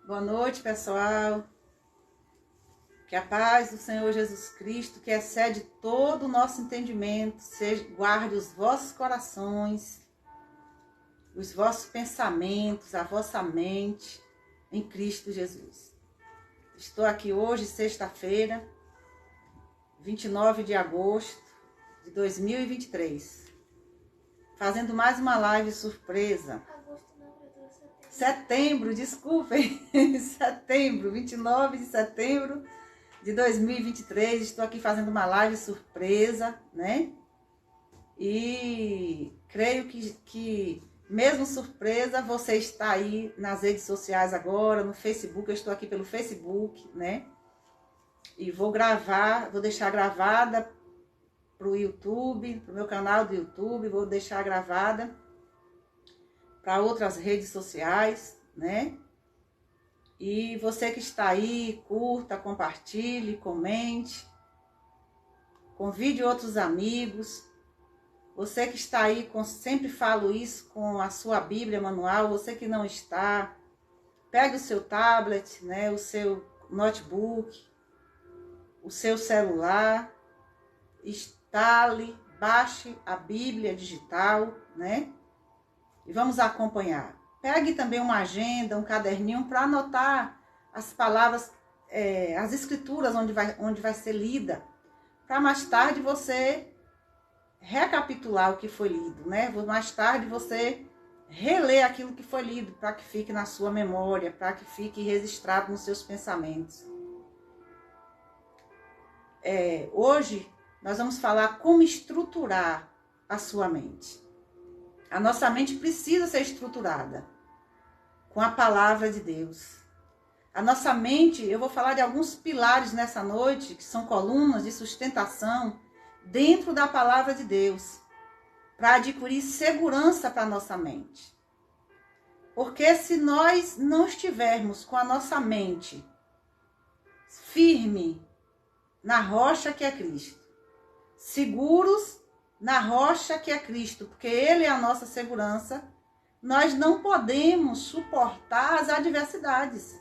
Boa noite, pessoal. Que a paz do Senhor Jesus Cristo, que excede todo o nosso entendimento, guarde os vossos corações, os vossos pensamentos, a vossa mente em Cristo Jesus. Estou aqui hoje, sexta-feira, 29 de agosto de 2023, fazendo mais uma live surpresa. Setembro, desculpem, setembro, 29 de setembro de 2023, estou aqui fazendo uma live surpresa, né? E creio que mesmo surpresa, você está aí nas redes sociais agora, no Facebook, eu estou aqui pelo Facebook, né? E vou deixar gravada para o YouTube, para o meu canal do YouTube, vou deixar gravada para outras redes sociais, né? E você que está aí, curta, compartilhe, comente, convide outros amigos. Você que está aí, sempre falo isso, com a sua Bíblia manual, você que não está, pegue o seu tablet, né, o seu notebook, o seu celular, instale, baixe a Bíblia digital, né? E vamos acompanhar. Pegue também uma agenda, um caderninho para anotar as palavras, as escrituras onde vai ser lida, para mais tarde você recapitular o que foi lido, né? Mais tarde você reler aquilo que foi lido, para que fique na sua memória, para que fique registrado nos seus pensamentos. Hoje nós vamos falar como estruturar a sua mente. A nossa mente precisa ser estruturada com a palavra de Deus. A nossa mente, eu vou falar de alguns pilares nessa noite, que são colunas de sustentação dentro da palavra de Deus, para adquirir segurança para a nossa mente. Porque se nós não estivermos com a nossa mente firme na rocha que é Cristo, seguros na rocha que é Cristo, porque Ele é a nossa segurança, nós não podemos suportar as adversidades.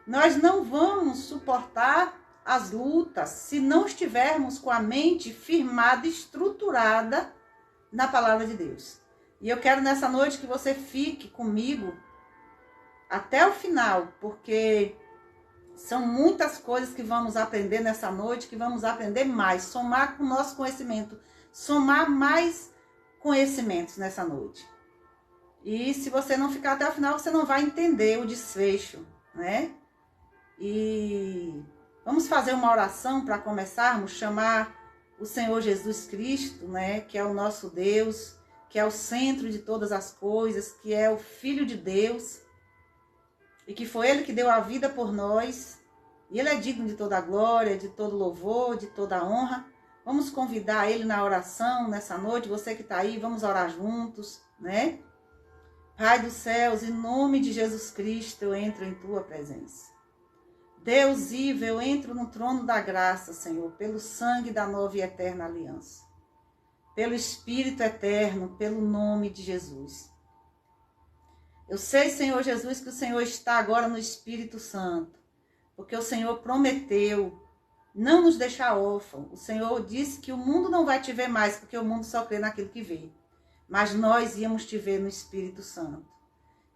Nós não vamos suportar as lutas se não estivermos com a mente firmada, estruturada na palavra de Deus. E eu quero nessa noite que você fique comigo até o final, porque são muitas coisas que vamos aprender nessa noite, que vamos aprender mais, somar com o nosso conhecimento, somar mais conhecimentos nessa noite. E se você não ficar até o final, você não vai entender o desfecho, né? E vamos fazer uma oração para começarmos, chamar o Senhor Jesus Cristo, né? Que é o nosso Deus, que é o centro de todas as coisas, que é o Filho de Deus, e que foi Ele que deu a vida por nós, e Ele é digno de toda a glória, de todo louvor, de toda a honra. Vamos convidar Ele na oração nessa noite, você que está aí, vamos orar juntos, né? Pai dos céus, em nome de Jesus Cristo, eu entro em Tua presença. Deus vivo, eu entro no trono da graça, Senhor, pelo sangue da nova e eterna aliança, pelo Espírito eterno, pelo nome de Jesus. Eu sei, Senhor Jesus, que o Senhor está agora no Espírito Santo, porque o Senhor prometeu não nos deixar órfãos. O Senhor disse que o mundo não vai te ver mais, porque o mundo só crê naquilo que vê. Mas nós íamos te ver no Espírito Santo.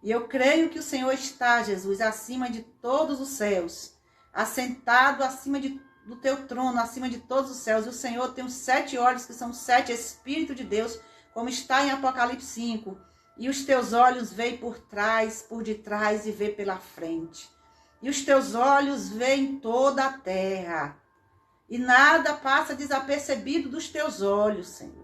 E eu creio que o Senhor está, Jesus, acima de todos os céus, assentado acima do teu trono, acima de todos os céus. E o Senhor tem os 7 olhos, que são os 7 Espíritos de Deus, como está em Apocalipse 5. E os teus olhos veem por trás, por detrás e vê pela frente. E os teus olhos veem toda a terra. E nada passa desapercebido dos teus olhos, Senhor.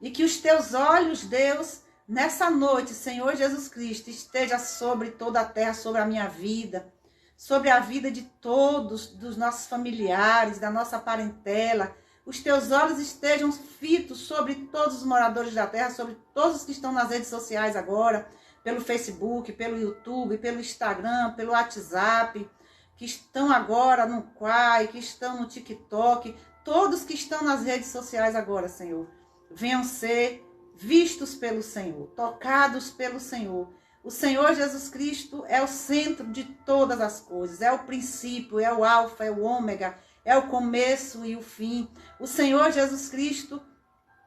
E que os teus olhos, Deus, nessa noite, Senhor Jesus Cristo, esteja sobre toda a terra, sobre a minha vida, sobre a vida de todos, dos nossos familiares, da nossa parentela. Os teus olhos estejam fitos sobre todos os moradores da terra, sobre todos os que estão nas redes sociais agora, pelo Facebook, pelo YouTube, pelo Instagram, pelo WhatsApp, que estão agora no Quai, que estão no TikTok, todos que estão nas redes sociais agora, Senhor, venham ser vistos pelo Senhor, tocados pelo Senhor. O Senhor Jesus Cristo é o centro de todas as coisas, é o princípio, é o alfa, é o ômega, é o começo e o fim. O Senhor Jesus Cristo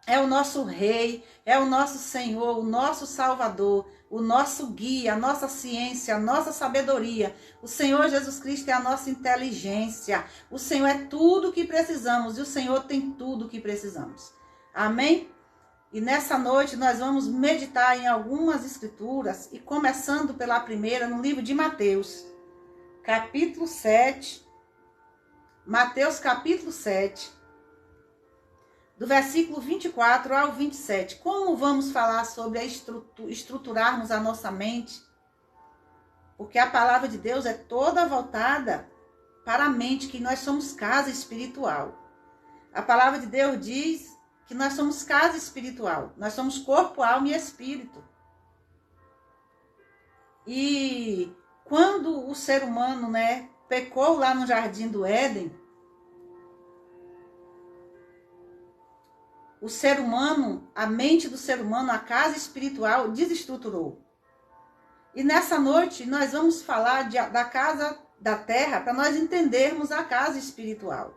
é o nosso Rei, é o nosso Senhor, o nosso Salvador, o nosso guia, a nossa ciência, a nossa sabedoria. O Senhor Jesus Cristo é a nossa inteligência. O Senhor é tudo o que precisamos e o Senhor tem tudo o que precisamos. Amém? E nessa noite nós vamos meditar em algumas escrituras e começando pela primeira no livro de Mateus, capítulo 7. Mateus capítulo 7. Do versículo 24 ao 27. Como vamos falar sobre estruturarmos a nossa mente? Porque a palavra de Deus é toda voltada para a mente, que nós somos casa espiritual. A palavra de Deus diz que nós somos casa espiritual. Nós somos corpo, alma e espírito. E quando o ser humano, pecou lá no Jardim do Éden, o ser humano, a mente do ser humano, a casa espiritual desestruturou. E nessa noite nós vamos falar da casa da terra para nós entendermos a casa espiritual.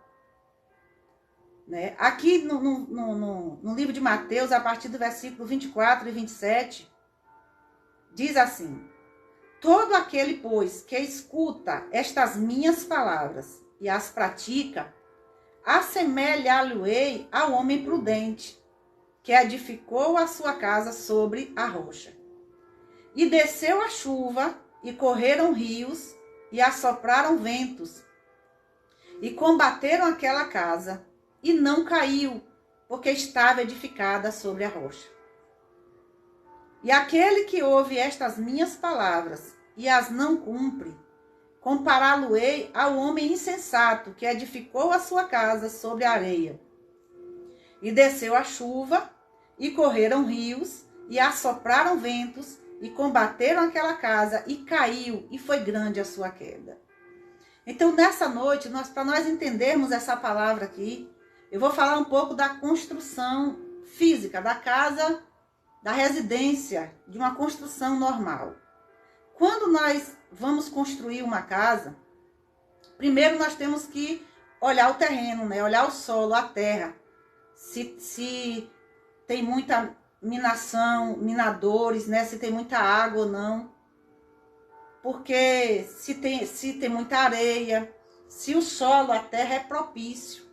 Aqui no livro de Mateus, a partir do versículo 24 e 27, diz assim: todo aquele, pois, que escuta estas minhas palavras e as pratica, assemelhá-lo-ei ao homem prudente, que edificou a sua casa sobre a rocha. E desceu a chuva, e correram rios, e assopraram ventos, e combateram aquela casa, e não caiu, porque estava edificada sobre a rocha. E aquele que ouve estas minhas palavras, e as não cumpre, compará-lo-ei ao homem insensato que edificou a sua casa sobre a areia. E desceu a chuva, e correram rios, e assopraram ventos, e combateram aquela casa, e caiu, e foi grande a sua queda. Então, nessa noite, para nós entendermos essa palavra aqui, eu vou falar um pouco da construção física, da casa, da residência, de uma construção normal. Quando nós vamos construir uma casa, primeiro nós temos que olhar o terreno, olhar o solo, a terra. Se tem muita minação, minadores, se tem muita água ou não. Porque se tem muita areia, se o solo, a terra é propício.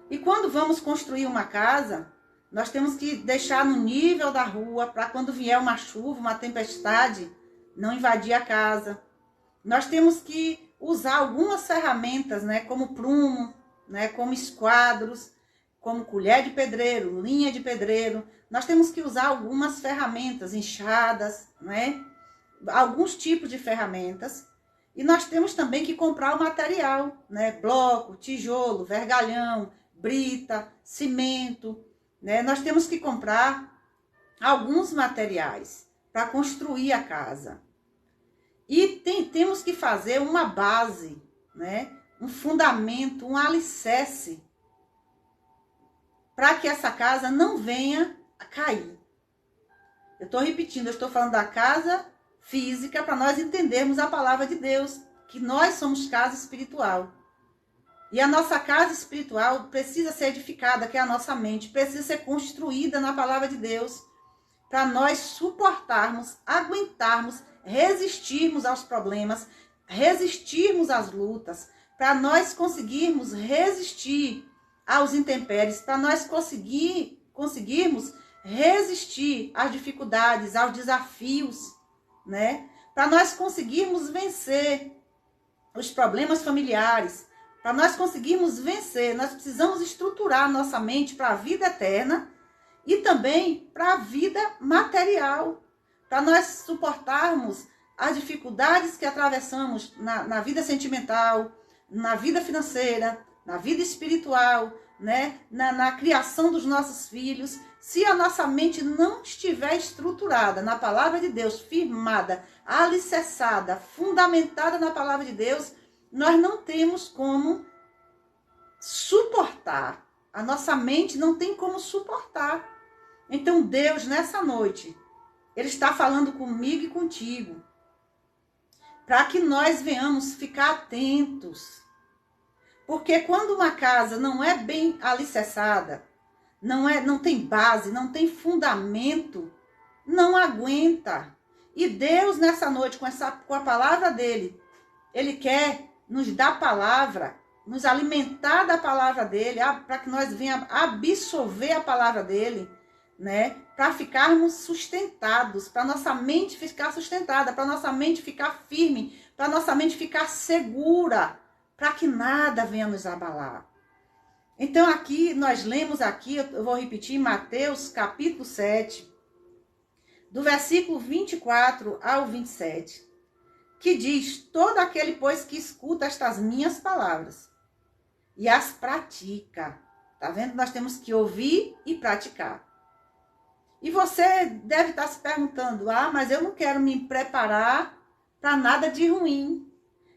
E quando vamos construir uma casa, nós temos que deixar no nível da rua para quando vier uma chuva, uma tempestade, não invadir a casa. Nós temos que usar algumas ferramentas, como prumo, como esquadros, como colher de pedreiro, linha de pedreiro. Nós temos que usar algumas ferramentas, enxadas, alguns tipos de ferramentas. E nós temos também que comprar o material, bloco, tijolo, vergalhão, brita, cimento. Nós temos que comprar alguns materiais para construir a casa. E temos que fazer uma base, um fundamento, um alicerce, para que essa casa não venha a cair. Eu estou repetindo, eu estou falando da casa física para nós entendermos a palavra de Deus, que nós somos casa espiritual. E a nossa casa espiritual precisa ser edificada, que é a nossa mente, precisa ser construída na palavra de Deus, para nós suportarmos, aguentarmos, resistirmos aos problemas, resistirmos às lutas, para nós conseguirmos resistir aos intempéries, para nós conseguirmos resistir às dificuldades, aos desafios, para nós conseguirmos vencer os problemas familiares, para nós conseguirmos vencer, nós precisamos estruturar a nossa mente para a vida eterna e também para a vida material, para nós suportarmos as dificuldades que atravessamos na vida sentimental, na vida financeira, na vida espiritual, na criação dos nossos filhos. Se a nossa mente não estiver estruturada na palavra de Deus, firmada, alicerçada, fundamentada na palavra de Deus, nós não temos como suportar. A nossa mente não tem como suportar. Então Deus, nessa noite, Ele está falando comigo e contigo, para que nós venhamos ficar atentos. Porque quando uma casa não é bem alicerçada, não tem base, não tem fundamento, não aguenta. E Deus, nessa noite, com a palavra dele, ele quer nos dar palavra, nos alimentar da palavra dele, para que nós venhamos absorver a palavra dele, né? Para ficarmos sustentados, para nossa mente ficar sustentada, para nossa mente ficar firme, para nossa mente ficar segura, para que nada venha nos abalar. Então aqui, nós lemos aqui, eu vou repetir, Mateus capítulo 7, do versículo 24 ao 27, que diz: todo aquele, pois, que escuta estas minhas palavras e as pratica. Tá vendo? Nós temos que ouvir e praticar. E você deve estar se perguntando: mas eu não quero me preparar para nada de ruim.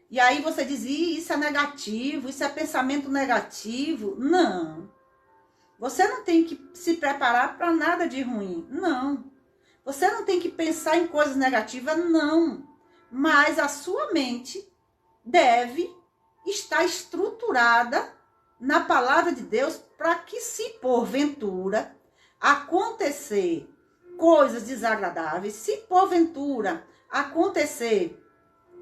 E aí você diz: isso é negativo, isso é pensamento negativo. Não. Você não tem que se preparar para nada de ruim. Não. Você não tem que pensar em coisas negativas. Não. Mas a sua mente deve estar estruturada na palavra de Deus, para que, se porventura acontecer coisas desagradáveis, se porventura acontecer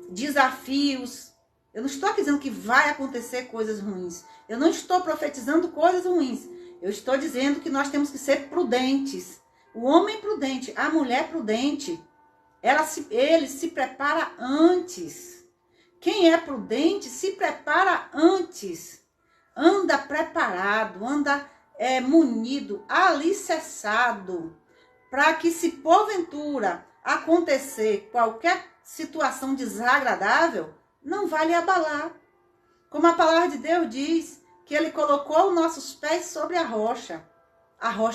desafios, eu não estou dizendo que vai acontecer coisas ruins, eu não estou profetizando coisas ruins, eu estou dizendo que nós temos que ser prudentes. O homem prudente, a mulher prudente, ele se prepara antes. Quem é prudente se prepara antes. Anda preparado, anda munido, alicerçado, para que, se porventura acontecer qualquer situação desagradável, não vai lhe abalar. Como a palavra de Deus diz, que ele colocou os nossos pés sobre a rocha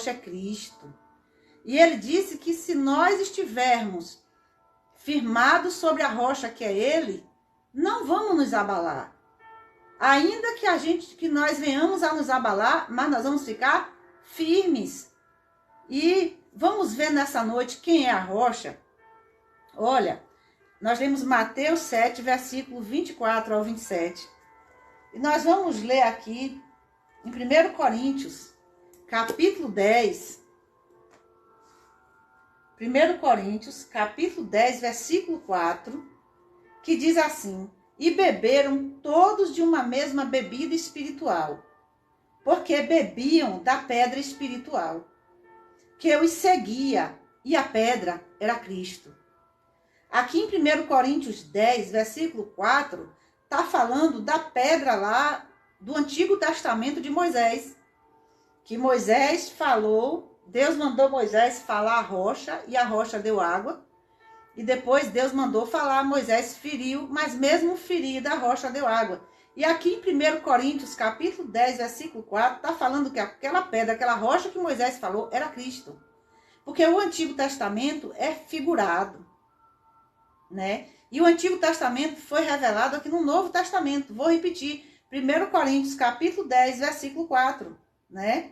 é Cristo. E ele disse que se nós estivermos firmados sobre a rocha que é ele, não vamos nos abalar. Ainda que nós venhamos a nos abalar, mas nós vamos ficar firmes. E vamos ver nessa noite quem é a rocha. Olha, nós lemos Mateus 7, versículo 24 ao 27. E nós vamos ler aqui em 1 Coríntios, capítulo 10. 1 Coríntios, capítulo 10, versículo 4, que diz assim: e beberam todos de uma mesma bebida espiritual, porque bebiam da pedra espiritual, que os seguia, e a pedra era Cristo. Aqui em 1 Coríntios 10, versículo 4, está falando da pedra lá do Antigo Testamento de Moisés, que Moisés falou, Deus mandou Moisés falar a rocha, e a rocha deu água. E depois Deus mandou falar, Moisés feriu, mas mesmo ferida, a rocha deu água. E aqui em 1 Coríntios, capítulo 10, versículo 4, está falando que aquela pedra, aquela rocha que Moisés falou, era Cristo. Porque o Antigo Testamento é figurado, né? E o Antigo Testamento foi revelado aqui no Novo Testamento. Vou repetir, 1 Coríntios, capítulo 10, versículo 4, né?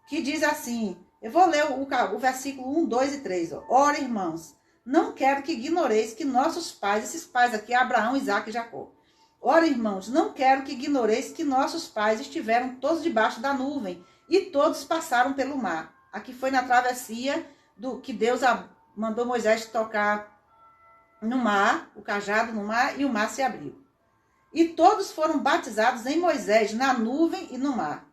Que diz assim, eu vou ler o versículo 1, 2 e 3. Ora, irmãos, não quero que ignoreis que nossos pais, esses pais aqui, Abraão, Isaque e Jacó. Ora, irmãos, não quero que ignoreis que nossos pais estiveram todos debaixo da nuvem e todos passaram pelo mar. Aqui foi na travessia que Deus mandou Moisés tocar no mar, o cajado no mar, e o mar se abriu. E todos foram batizados em Moisés, na nuvem e no mar.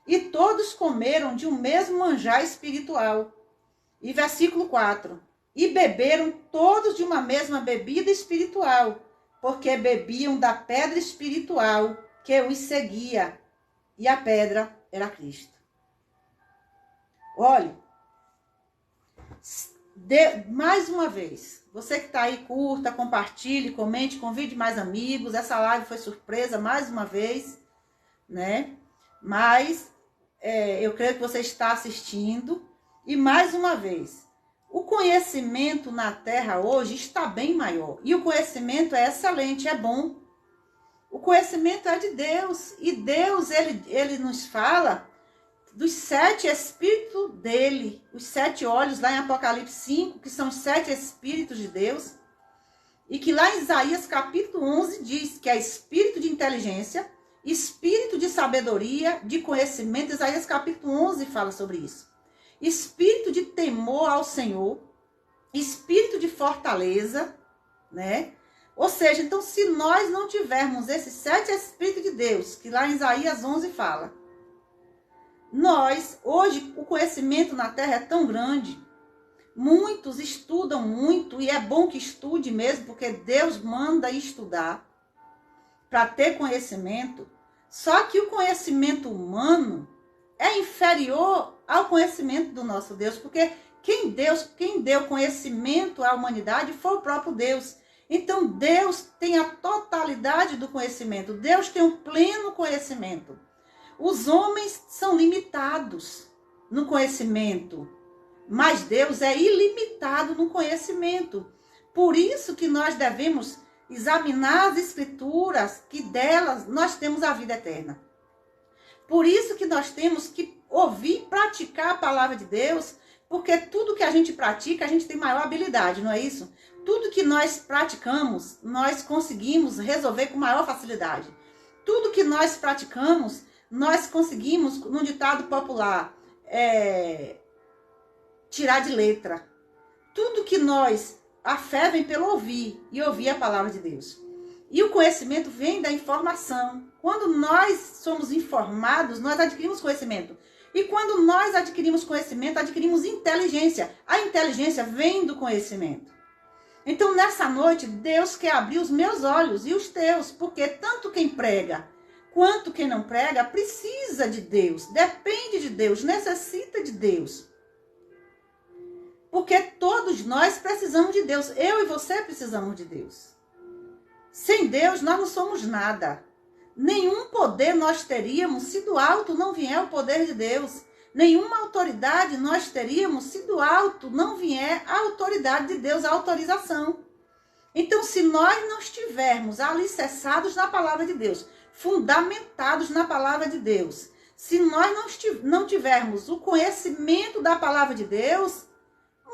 E todos comeram de um mesmo manjar espiritual. E versículo 4. E beberam todos de uma mesma bebida espiritual, porque bebiam da pedra espiritual que os seguia, e a pedra era Cristo. Olha, mais uma vez, você que está aí, curta, compartilhe, comente, convide mais amigos. Essa live foi surpresa mais uma vez, né? Mas eu creio que você está assistindo. E mais uma vez, o conhecimento na Terra hoje está bem maior. E o conhecimento é excelente, é bom. O conhecimento é de Deus. E Deus, ele nos fala dos 7 espíritos dele, os 7 olhos lá em Apocalipse 5, que são os 7 espíritos de Deus, e que lá em Isaías capítulo 11 diz que é espírito de inteligência, espírito de sabedoria, de conhecimento. Isaías capítulo 11 fala sobre isso. Espírito de temor ao Senhor, espírito de fortaleza, né? Ou seja, então se nós não tivermos esses 7 espíritos de Deus, que lá em Isaías 11 fala, nós, hoje, o conhecimento na Terra é tão grande, muitos estudam muito, e é bom que estude mesmo, porque Deus manda estudar para ter conhecimento, só que o conhecimento humano é inferior ao conhecimento do nosso Deus, porque quem deu conhecimento à humanidade foi o próprio Deus. Então Deus tem a totalidade do conhecimento, Deus tem um pleno conhecimento. Os homens são limitados no conhecimento, mas Deus é ilimitado no conhecimento. Por isso que nós devemos examinar as escrituras, que delas nós temos a vida eterna. Por isso que nós temos que ouvir e praticar a palavra de Deus, porque tudo que a gente pratica, a gente tem maior habilidade, não é isso? Tudo que nós praticamos, nós conseguimos resolver com maior facilidade. Tudo que nós praticamos, nós conseguimos, num ditado popular, tirar de letra. Tudo que nós, a fé vem pelo ouvir, e ouvir a palavra de Deus. E o conhecimento vem da informação. Quando nós somos informados, nós adquirimos conhecimento. E quando nós adquirimos conhecimento, adquirimos inteligência. A inteligência vem do conhecimento. Então, nessa noite, Deus quer abrir os meus olhos e os teus, porque tanto quem prega quanto quem não prega precisa de Deus, depende de Deus, necessita de Deus. Porque todos nós precisamos de Deus. Eu e você precisamos de Deus. Sem Deus, nós não somos nada. Nenhum poder nós teríamos se do alto não vier o poder de Deus. Nenhuma autoridade nós teríamos se do alto não vier a autoridade de Deus, a autorização. Então, se nós não estivermos alicerçados na palavra de Deus, fundamentados na palavra de Deus, se nós não tivermos o conhecimento da palavra de Deus,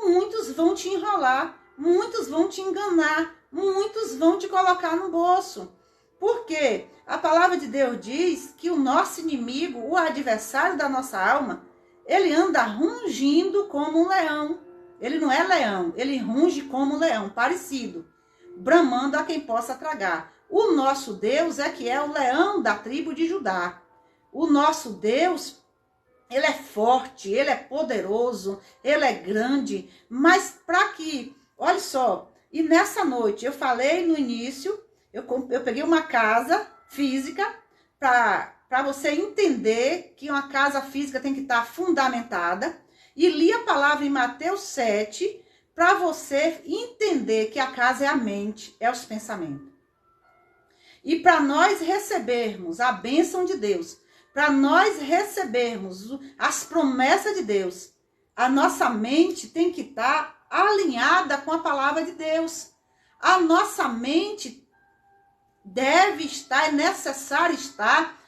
muitos vão te enrolar, muitos vão te enganar, muitos vão te colocar no bolso. Por quê? A palavra de Deus diz que o nosso inimigo, o adversário da nossa alma, ele anda rungindo como um leão. Ele não é leão, ele runge como um leão, parecido, bramando a quem possa tragar. O nosso Deus é que é o leão da tribo de Judá. O nosso Deus, ele é forte, ele é poderoso, ele é grande, mas para que, olha só, e nessa noite eu falei no início, eu peguei uma casa física para você entender que uma casa física tem que estar fundamentada, e li a palavra em Mateus 7 para você entender que a casa é a mente, é os pensamentos. E para nós recebermos a bênção de Deus, para nós recebermos as promessas de Deus, a nossa mente tem que estar alinhada com a palavra de Deus. A nossa mente deve estar, é necessário estar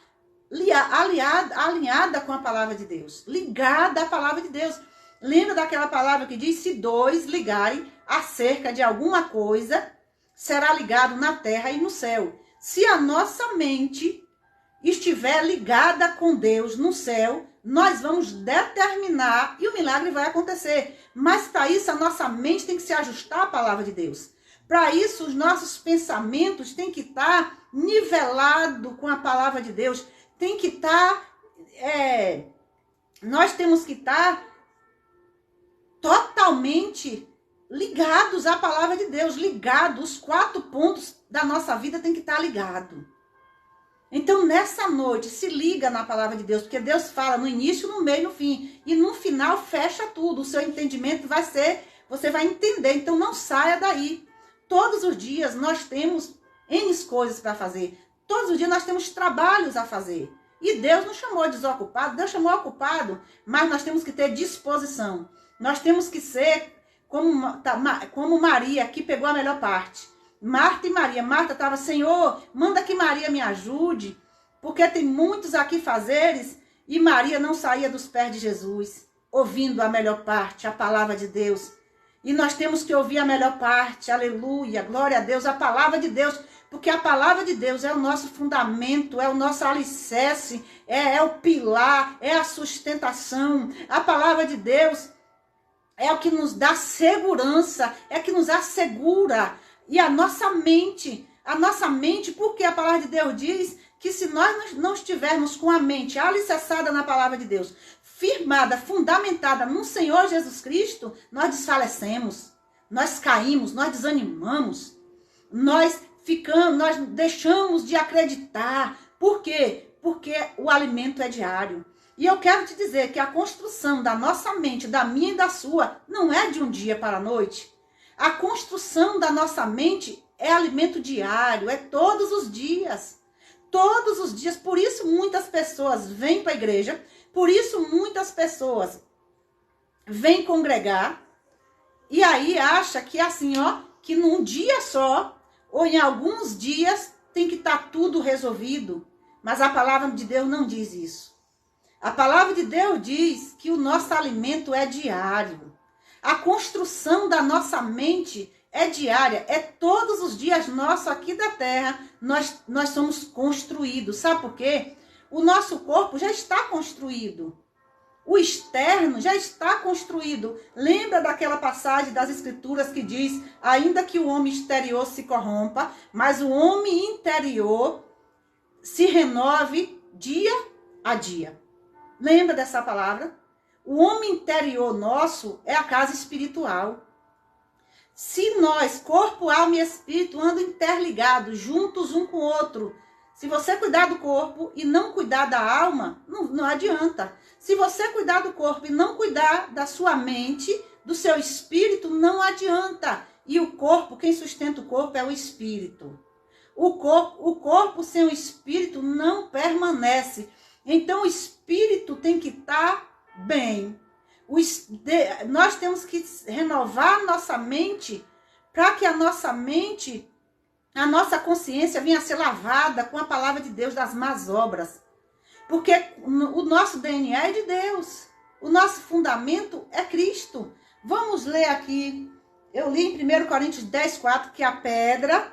alinhada com a palavra de Deus, ligada à palavra de Deus. Lembra daquela palavra que diz, se 2 ligarem acerca de alguma coisa, será ligado na terra e no céu. Se a nossa mente estiver ligada com Deus no céu, nós vamos determinar e o milagre vai acontecer. Mas para isso a nossa mente tem que se ajustar à palavra de Deus. Para isso os nossos pensamentos têm que estar nivelados com a palavra de Deus. Tem que estar, nós temos que estar totalmente ligados à palavra de Deus, ligados, os 4 pontos da nossa vida tem que estar ligado. Então, nessa noite, se liga na palavra de Deus, porque Deus fala no início, no meio e no fim. E no final, fecha tudo. O seu entendimento vai ser, você vai entender. Então, não saia daí. Todos os dias nós temos N coisas para fazer. Todos os dias nós temos trabalhos a fazer. E Deus não chamou desocupado, Deus chamou ocupado, mas nós temos que ter disposição. Nós temos que ser como Maria, que pegou a melhor parte. Marta e Maria. Marta estava, Senhor, manda que Maria me ajude, porque tem muitos aqui fazeres E Maria não saía dos pés de Jesus, ouvindo a melhor parte, a palavra de Deus. E nós temos que ouvir a melhor parte, aleluia, glória a Deus, a palavra de Deus, porque a palavra de Deus é o nosso fundamento, é o nosso alicerce, é o pilar, é a sustentação. A palavra de Deus é o que nos dá segurança, é o que nos assegura. E a nossa mente, porque a palavra de Deus diz que se nós não estivermos com a mente alicerçada na palavra de Deus, firmada, fundamentada no Senhor Jesus Cristo, nós desfalecemos, nós caímos, nós desanimamos, nós deixamos de acreditar. Por quê? Porque o alimento é diário. E eu quero te dizer que a construção da nossa mente, da minha e da sua, não é de um dia para a noite. A construção da nossa mente é alimento diário, é todos os dias. Todos os dias. Por isso muitas pessoas vêm para a igreja, por isso muitas pessoas vêm congregar e aí acha que assim, ó, que num dia só ou em alguns dias tem que estar tudo resolvido. Mas a palavra de Deus não diz isso. A palavra de Deus diz que o nosso alimento é diário. A construção da nossa mente é diária, é todos os dias nossos aqui da terra, nós somos construídos. Sabe por quê? O nosso corpo já está construído. O externo já está construído. Lembra daquela passagem das Escrituras que diz, ainda que o homem exterior se corrompa, mas o homem interior se renove dia a dia. Lembra dessa palavra? O homem interior nosso é a casa espiritual. Se nós, corpo, alma e espírito, andam interligados, juntos um com o outro, se você cuidar do corpo e não cuidar da alma, não adianta. Se você cuidar do corpo e não cuidar da sua mente, do seu espírito, não adianta. E o corpo, quem sustenta o corpo é o espírito. O corpo sem o espírito não permanece. Então o espírito tem que estar bem. Nós temos que renovar nossa mente para que a nossa mente, a nossa consciência venha a ser lavada com a palavra de Deus das más obras. Porque o nosso DNA é de Deus. O nosso fundamento é Cristo. Vamos ler aqui. Eu li em 1 Coríntios 10, 4 que a pedra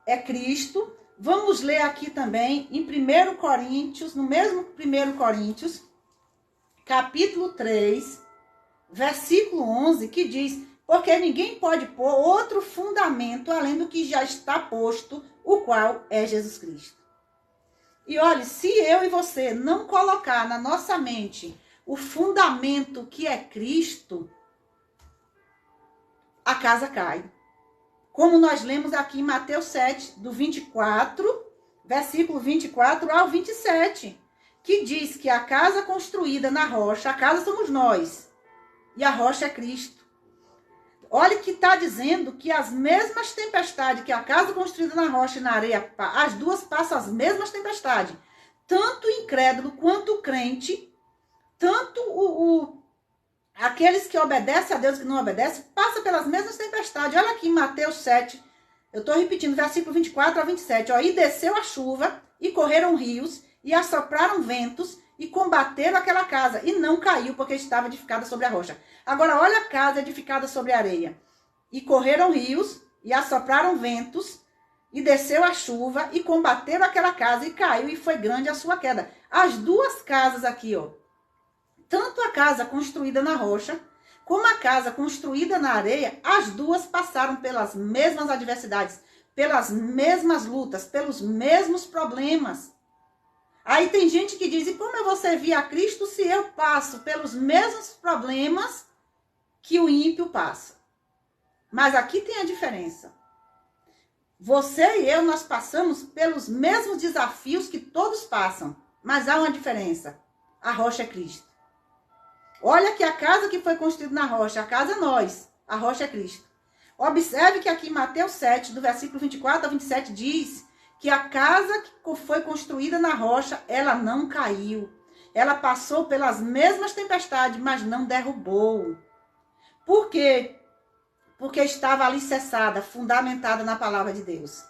é Cristo. Vamos ler aqui também em 1 Coríntios, no mesmo 1 Coríntios, capítulo 3, versículo 11, que diz, porque ninguém pode pôr outro fundamento além do que já está posto, o qual é Jesus Cristo. E olha, se eu e você não colocar na nossa mente o fundamento que é Cristo, a casa cai. Como nós lemos aqui em Mateus 7, do 24, versículo 24 ao 27, que diz que a casa construída na rocha, a casa somos nós, e a rocha é Cristo. Olha que está dizendo que as mesmas tempestades que a casa construída na rocha e na areia, as duas passam as mesmas tempestades. Tanto o incrédulo quanto o crente, tanto aqueles que obedecem a Deus e que não obedecem, passam pelas mesmas tempestades. Olha aqui em Mateus 7, eu estou repetindo, versículo 24 a 27. Ó, e desceu a chuva, e correram rios, e assopraram ventos, e combateram aquela casa, e não caiu, porque estava edificada sobre a rocha. Agora, olha a casa edificada sobre a areia. E correram rios, e assopraram ventos, e desceu a chuva, e combateram aquela casa, e caiu, e foi grande a sua queda. As duas casas aqui, ó, tanto a casa construída na rocha, como a casa construída na areia, as duas passaram pelas mesmas adversidades, pelas mesmas lutas, pelos mesmos problemas. Aí tem gente que diz, e como eu vou servir a Cristo se eu passo pelos mesmos problemas que o ímpio passa? Mas aqui tem a diferença. Você e eu, nós passamos pelos mesmos desafios que todos passam, mas há uma diferença. A rocha é Cristo. Olha que a casa que foi construída na rocha, a casa é nós, a rocha é Cristo. Observe que aqui em Mateus 7, do versículo 24 a 27, diz que a casa que foi construída na rocha, ela não caiu. Ela passou pelas mesmas tempestades, mas não derrubou. Por quê? Porque estava alicerçada, fundamentada na palavra de Deus.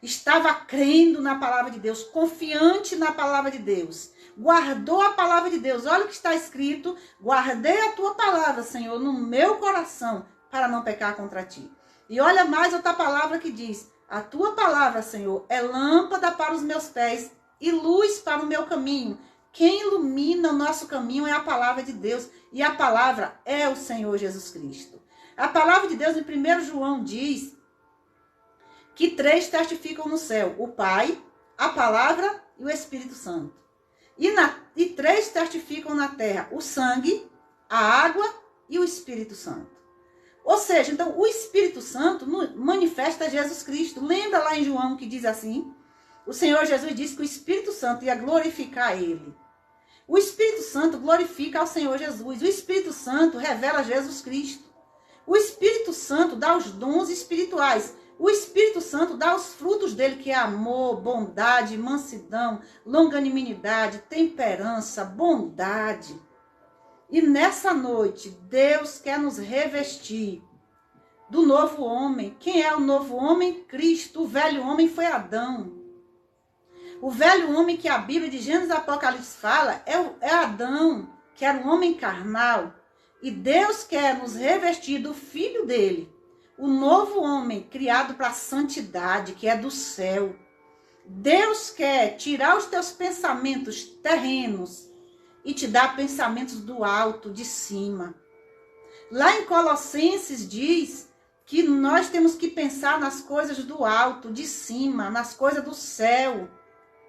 estava crendo na palavra de Deus, confiante na palavra de Deus, guardou a palavra de Deus. Olha o que está escrito: guardei a tua palavra, Senhor, no meu coração, para não pecar contra ti. E olha mais outra palavra que diz: a tua palavra, Senhor, é lâmpada para os meus pés e luz para o meu caminho. Quem ilumina o nosso caminho é a palavra de Deus, e a palavra é o Senhor Jesus Cristo. A palavra de Deus em 1 João diz que 3 testificam no céu: o Pai, a palavra e o Espírito Santo. E 3 testificam na terra: o sangue, a água e o Espírito Santo. Ou seja, então o Espírito Santo manifesta Jesus Cristo. Lembra lá em João que diz assim? O Senhor Jesus disse que o Espírito Santo ia glorificar ele. O Espírito Santo glorifica ao Senhor Jesus. O Espírito Santo revela Jesus Cristo. O Espírito Santo dá os dons espirituais. O Espírito Santo dá os frutos dele, que é amor, bondade, mansidão, longanimidade, temperança, bondade. E nessa noite, Deus quer nos revestir do novo homem. Quem é o novo homem? Cristo. O velho homem foi Adão. O velho homem que a Bíblia de Gênesis e Apocalipse fala é Adão, que era um homem carnal. E Deus quer nos revestir do Filho dele, o novo homem criado para a santidade, que é do céu. Deus quer tirar os teus pensamentos terrenos e te dar pensamentos do alto, de cima. Lá em Colossenses diz que nós temos que pensar nas coisas do alto, de cima, nas coisas do céu,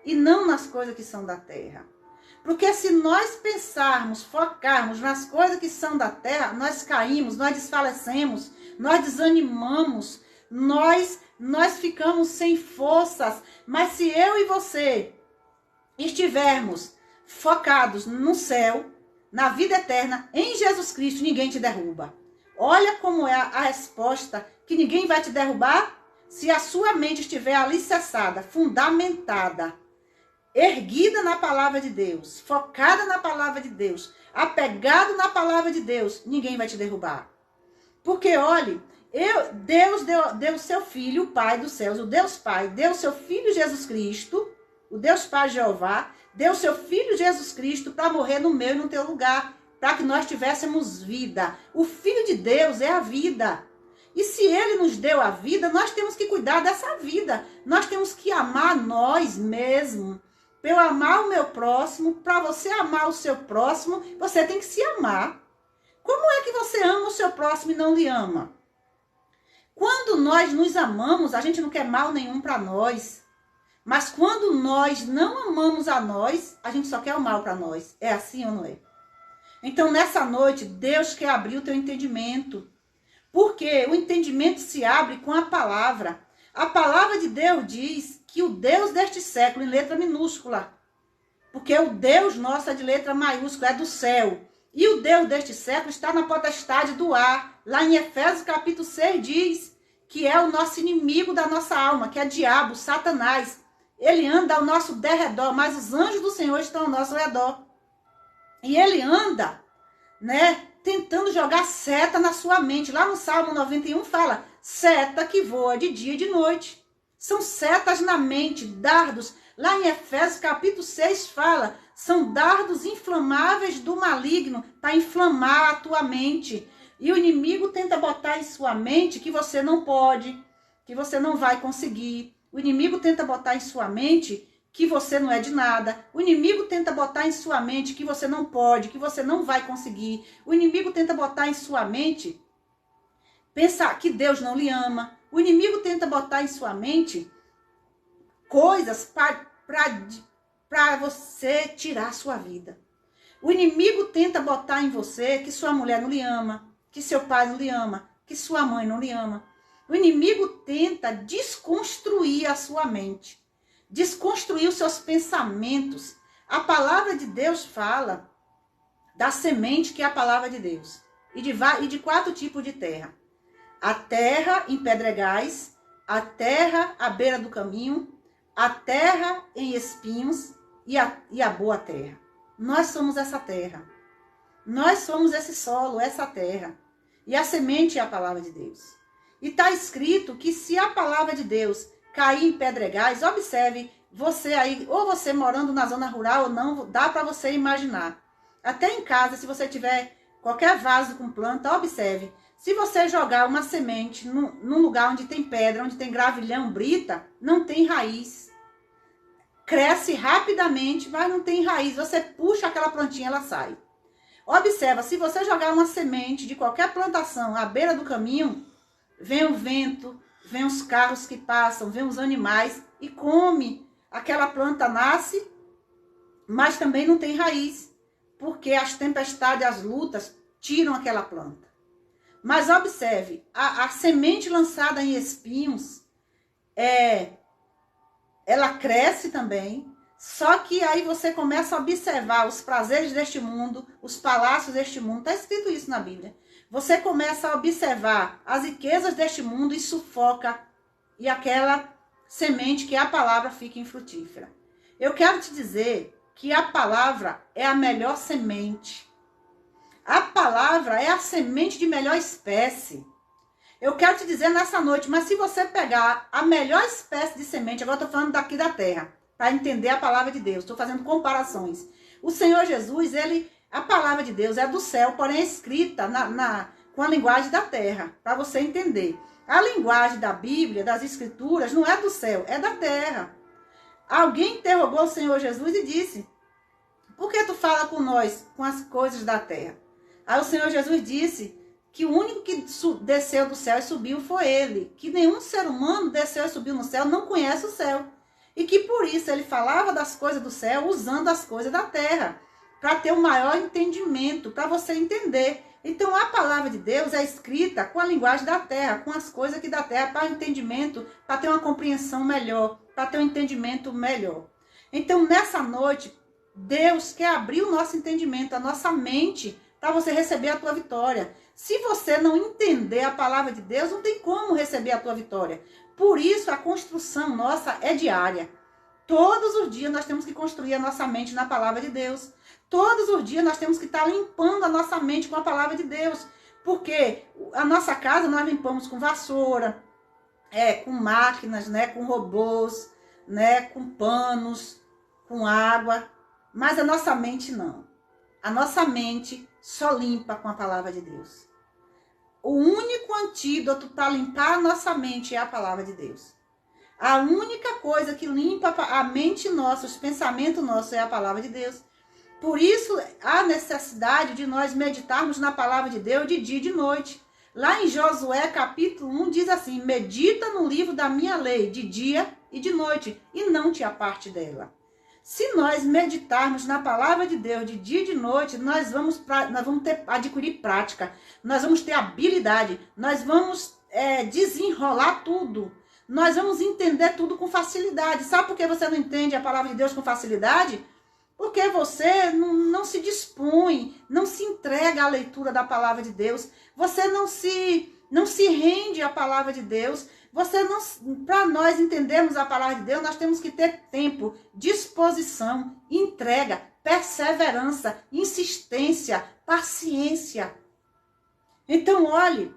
e não nas coisas que são da terra. Porque se nós pensarmos, focarmos nas coisas que são da terra, nós caímos, nós desfalecemos, nós desanimamos, nós ficamos sem forças. Mas se eu e você estivermos focados no céu, na vida eterna, em Jesus Cristo, ninguém te derruba. Olha como é a resposta, que ninguém vai te derrubar se a sua mente estiver alicerçada, fundamentada, erguida na palavra de Deus, focada na palavra de Deus, apegado na palavra de Deus, ninguém vai te derrubar. Porque, olhe, Deus deu o seu Filho, o Pai dos céus, o Deus Pai, deu o seu Filho Jesus Cristo, o Deus Pai Jeová, deu o seu Filho Jesus Cristo para morrer no meu e no teu lugar, para que nós tivéssemos vida. O Filho de Deus é a vida. E se ele nos deu a vida, nós temos que cuidar dessa vida. Nós temos que amar nós mesmos. Para eu amar o meu próximo, para você amar o seu próximo, você tem que se amar. Como é que você ama o seu próximo e não lhe ama? Quando nós nos amamos, a gente não quer mal nenhum para nós. Mas quando nós não amamos a nós, a gente só quer o mal para nós. É assim ou não é? Então, nessa noite, Deus quer abrir o teu entendimento. Porque o entendimento se abre com a palavra. A palavra de Deus diz que o Deus deste século, em letra minúscula, porque o Deus nosso é de letra maiúscula, é do céu. E o Deus deste século está na potestade do ar. Lá em Efésios capítulo 6 diz que é o nosso inimigo da nossa alma, que é diabo, Satanás. Ele anda ao nosso derredor, mas os anjos do Senhor estão ao nosso redor. E ele anda, tentando jogar seta na sua mente. Lá no Salmo 91 fala, seta que voa de dia e de noite. São setas na mente, dardos. Lá em Efésios capítulo 6 fala, são dardos inflamáveis do maligno para inflamar a tua mente. E o inimigo tenta botar em sua mente que você não pode, que você não vai conseguir. O inimigo tenta botar em sua mente que você não é de nada. O inimigo tenta botar em sua mente que você não pode, que você não vai conseguir. O inimigo tenta botar em sua mente pensar que Deus não lhe ama. O inimigo tenta botar em sua mente coisas para você tirar a sua vida. O inimigo tenta botar em você que sua mulher não lhe ama, que seu pai não lhe ama, que sua mãe não lhe ama. O inimigo tenta desconstruir a sua mente, desconstruir os seus pensamentos. A palavra de Deus fala da semente, que é a palavra de Deus, e de 4 tipos de terra. A terra em pedregais, a terra à beira do caminho, a terra em espinhos e a boa terra. Nós somos essa terra. Nós somos esse solo, essa terra. E a semente é a palavra de Deus. E está escrito que se a palavra de Deus cair em pedregais, observe, você aí, ou você morando na zona rural ou não, dá para você imaginar. Até em casa, se você tiver qualquer vaso com planta, observe. Se você jogar uma semente num lugar onde tem pedra, onde tem gravilhão, brita, não tem raiz. Cresce rapidamente, mas não tem raiz. Você puxa aquela plantinha, ela sai. Observa, se você jogar uma semente de qualquer plantação à beira do caminho, vem o vento, vem os carros que passam, vem os animais e come. Aquela planta nasce, mas também não tem raiz, porque as tempestades, as lutas, tiram aquela planta. Mas observe, a semente lançada em espinhos, ela cresce também, só que aí você começa a observar os prazeres deste mundo, os palácios deste mundo, está escrito isso na Bíblia. Você começa a observar as riquezas deste mundo e sufoca, e aquela semente que é a palavra fica infrutífera. Eu quero te dizer que a palavra é a melhor semente. A palavra é a semente de melhor espécie. Eu quero te dizer nessa noite, mas se você pegar a melhor espécie de semente, agora eu estou falando daqui da terra, para entender a palavra de Deus, estou fazendo comparações. O Senhor Jesus, a palavra de Deus é do céu, porém é escrita com a linguagem da terra, para você entender. A linguagem da Bíblia, das Escrituras, não é do céu, é da terra. Alguém interrogou o Senhor Jesus e disse, por que tu fala com nós, com as coisas da terra? Aí o Senhor Jesus disse que o único que desceu do céu e subiu foi ele. Que nenhum ser humano desceu e subiu no céu, não conhece o céu. E que por isso ele falava das coisas do céu usando as coisas da terra. Para ter um maior entendimento, para você entender. Então a palavra de Deus é escrita com a linguagem da terra, com as coisas aqui da terra, para entendimento, para ter uma compreensão melhor, para ter um entendimento melhor. Então nessa noite, Deus quer abrir o nosso entendimento, a nossa mente, para você receber a tua vitória. Se você não entender a palavra de Deus, não tem como receber a tua vitória. Por isso, a construção nossa é diária. Todos os dias nós temos que construir a nossa mente na palavra de Deus. Todos os dias nós temos que estar limpando a nossa mente com a palavra de Deus. Porque a nossa casa nós limpamos com vassoura, com máquinas, com robôs, com panos, com água. Mas a nossa mente não. A nossa mente só limpa com a palavra de Deus. O único antídoto para limpar a nossa mente é a palavra de Deus. A única coisa que limpa a mente nossa, os pensamentos nossos, é a palavra de Deus. Por isso, há necessidade de nós meditarmos na palavra de Deus de dia e de noite. Lá em Josué, capítulo 1, diz assim, medita no livro da minha lei, de dia e de noite, e não te aparte dela. Se nós meditarmos na palavra de Deus de dia e de noite, nós vamos adquirir prática, nós vamos ter habilidade, nós vamos desenrolar tudo, nós vamos entender tudo com facilidade. Sabe por que você não entende a palavra de Deus com facilidade? Porque você não se dispõe, não se entrega à leitura da palavra de Deus, você não se rende à palavra de Deus. Para nós entendermos a palavra de Deus, nós temos que ter tempo, disposição, entrega, perseverança, insistência, paciência. Então, olhe,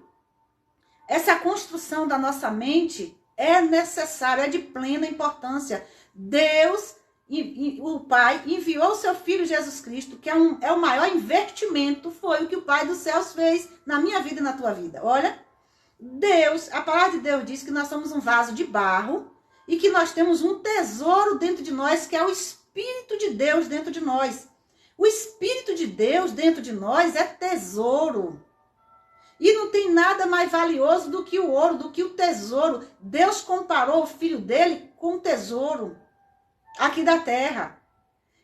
essa construção da nossa mente é necessária, é de plena importância. Deus, o Pai, enviou o seu Filho Jesus Cristo, que é o maior investimento, foi o que o Pai dos céus fez na minha vida e na tua vida. Olha, Deus, a palavra de Deus diz que nós somos um vaso de barro e que nós temos um tesouro dentro de nós, que é o Espírito de Deus dentro de nós. O Espírito de Deus dentro de nós é tesouro. E não tem nada mais valioso do que o ouro, do que o tesouro. Deus comparou o Filho dele com o tesouro aqui da terra.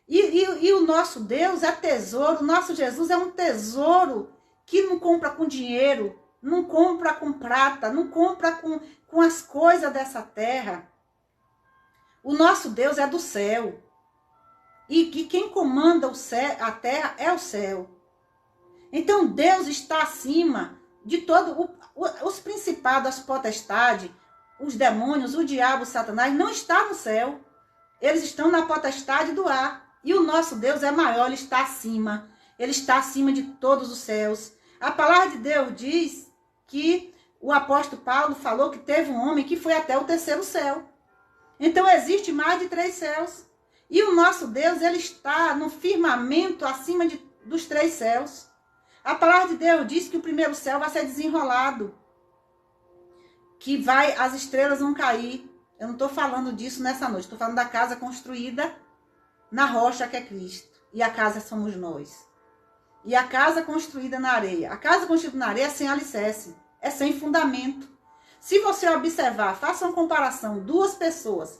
E o nosso Deus é tesouro, o nosso Jesus é um tesouro que não compra com dinheiro, não compra com prata, não compra com as coisas dessa terra. O nosso Deus é do céu. E que quem comanda a terra é o céu. Então Deus está acima de todo os principados, as potestades, os demônios, o diabo, o Satanás, não está no céu. Eles estão na potestade do ar. E o nosso Deus é maior, ele está acima. Ele está acima de todos os céus. A palavra de Deus diz que o apóstolo Paulo falou que teve um homem que foi até o terceiro céu. Então existe mais de 3 céus. E o nosso Deus, ele está no firmamento acima dos 3 céus. A palavra de Deus diz que o primeiro céu vai ser desenrolado. Que as estrelas vão cair. Eu não estou falando disso nessa noite. Estou falando da casa construída na rocha que é Cristo. E a casa somos nós. E a casa construída na areia. A casa construída na areia é sem alicerce. É sem fundamento. Se você observar, faça uma comparação. 2 pessoas.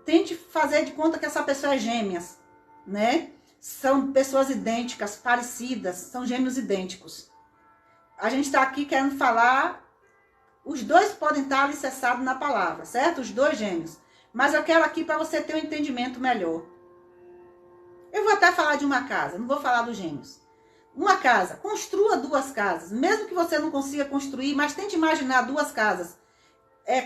Tente fazer de conta que essa pessoa é gêmeas. Né? São pessoas idênticas, parecidas. São gêmeos idênticos. A gente está aqui querendo falar... Os 2 podem estar alicerçados na palavra, certo? Os 2 gêmeos. Mas eu quero aqui para você ter um entendimento melhor. Eu vou até falar de uma casa, não vou falar dos gêmeos. Uma casa, construa 2 casas. Mesmo que você não consiga construir, mas tente imaginar 2 casas.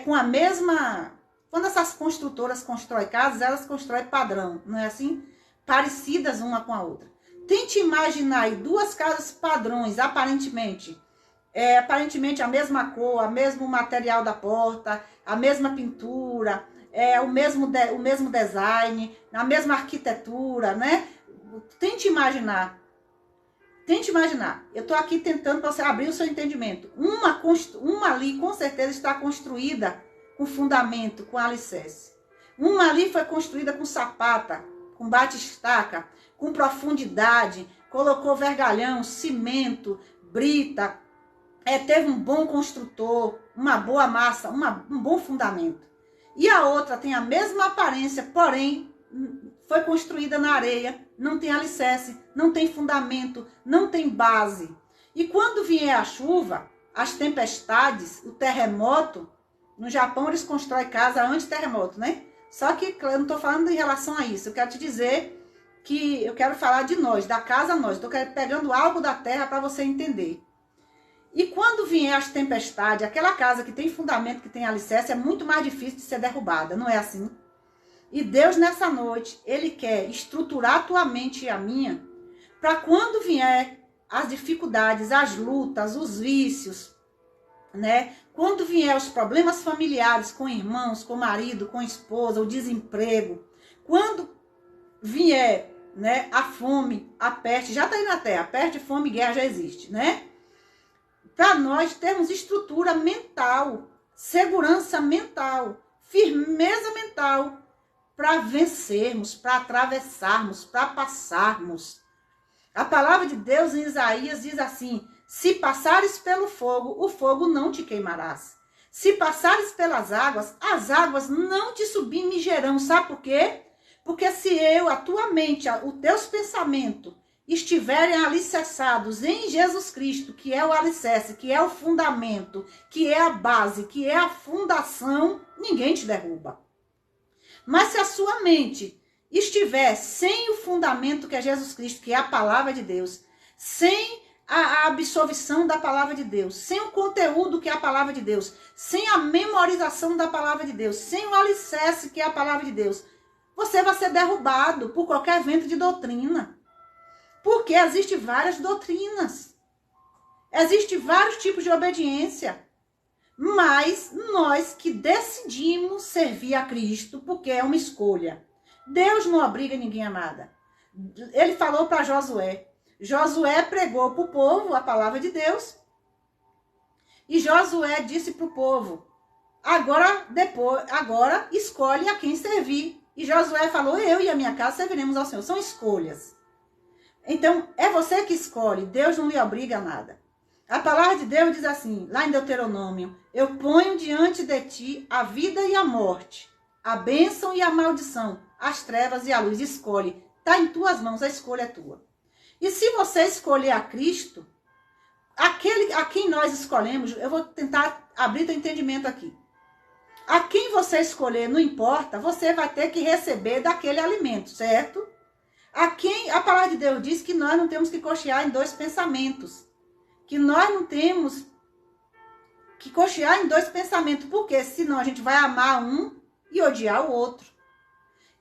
Com a mesma... Quando essas construtoras constroem casas, elas constroem padrão, não é assim? Parecidas uma com a outra. Tente imaginar aí 2 casas padrões, aparentemente... aparentemente a mesma cor, o mesmo material da porta, a mesma pintura, o mesmo design, a mesma arquitetura, né? Tente imaginar. Tente imaginar. Eu estou aqui tentando para você abrir o seu entendimento. Uma ali com certeza está construída com fundamento, com alicerce. Uma ali foi construída com sapata, com bate-estaca, com profundidade, colocou vergalhão, cimento, brita, teve um bom construtor, uma boa massa, um bom fundamento. E a outra tem a mesma aparência, porém, foi construída na areia, não tem alicerce, não tem fundamento, não tem base. E quando vier a chuva, as tempestades, o terremoto, no Japão eles constroem casa anti-terremoto, né? Só que eu não estou falando em relação a isso, eu quero te dizer que eu quero falar de nós, da casa nós. Estou pegando algo da terra para você entender. E quando vier as tempestades, aquela casa que tem fundamento, que tem alicerce, é muito mais difícil de ser derrubada, não é assim? E Deus nessa noite, Ele quer estruturar a tua mente e a minha, para quando vier as dificuldades, as lutas, os vícios, né? Quando vier os problemas familiares com irmãos, com marido, com esposa, o desemprego, quando vier, né, a fome, a peste, já está aí na terra, peste, fome, guerra já existe, né? Para nós termos estrutura mental, segurança mental, firmeza mental, para vencermos, para atravessarmos, para passarmos. A palavra de Deus em Isaías diz assim: se passares pelo fogo, o fogo não te queimarás. Se passares pelas águas, as águas não te submergerão. Sabe por quê? Porque se a tua mente, os teus pensamentos estiverem alicerçados em Jesus Cristo, que é o alicerce, que é o fundamento, que é a base, que é a fundação, ninguém te derruba. Mas se a sua mente estiver sem o fundamento que é Jesus Cristo, que é a palavra de Deus, sem a absorção da palavra de Deus, sem o conteúdo que é a palavra de Deus, sem a memorização da palavra de Deus, sem o alicerce que é a palavra de Deus, você vai ser derrubado por qualquer vento de doutrina. Porque existem várias doutrinas. Existem vários tipos de obediência. Mas nós que decidimos servir a Cristo, porque é uma escolha. Deus não obriga ninguém a nada. Ele falou para Josué. Josué pregou para o povo a palavra de Deus. E Josué disse para o povo: agora escolhe a quem servir. E Josué falou: eu e a minha casa serviremos ao Senhor. São escolhas. Então, é você que escolhe. Deus não lhe obriga a nada. A palavra de Deus diz assim, lá em Deuteronômio: eu ponho diante de ti a vida e a morte, a bênção e a maldição, as trevas e a luz. Escolhe. Está em tuas mãos, a escolha é tua. E se você escolher a Cristo, a quem nós escolhemos, eu vou tentar abrir teu entendimento aqui. A quem você escolher, não importa, você vai ter que receber daquele alimento, certo? A palavra de Deus diz que nós não temos que cochear em 2 pensamentos. Que nós não temos que cochear em 2 pensamentos. Porque senão a gente vai amar um e odiar o outro.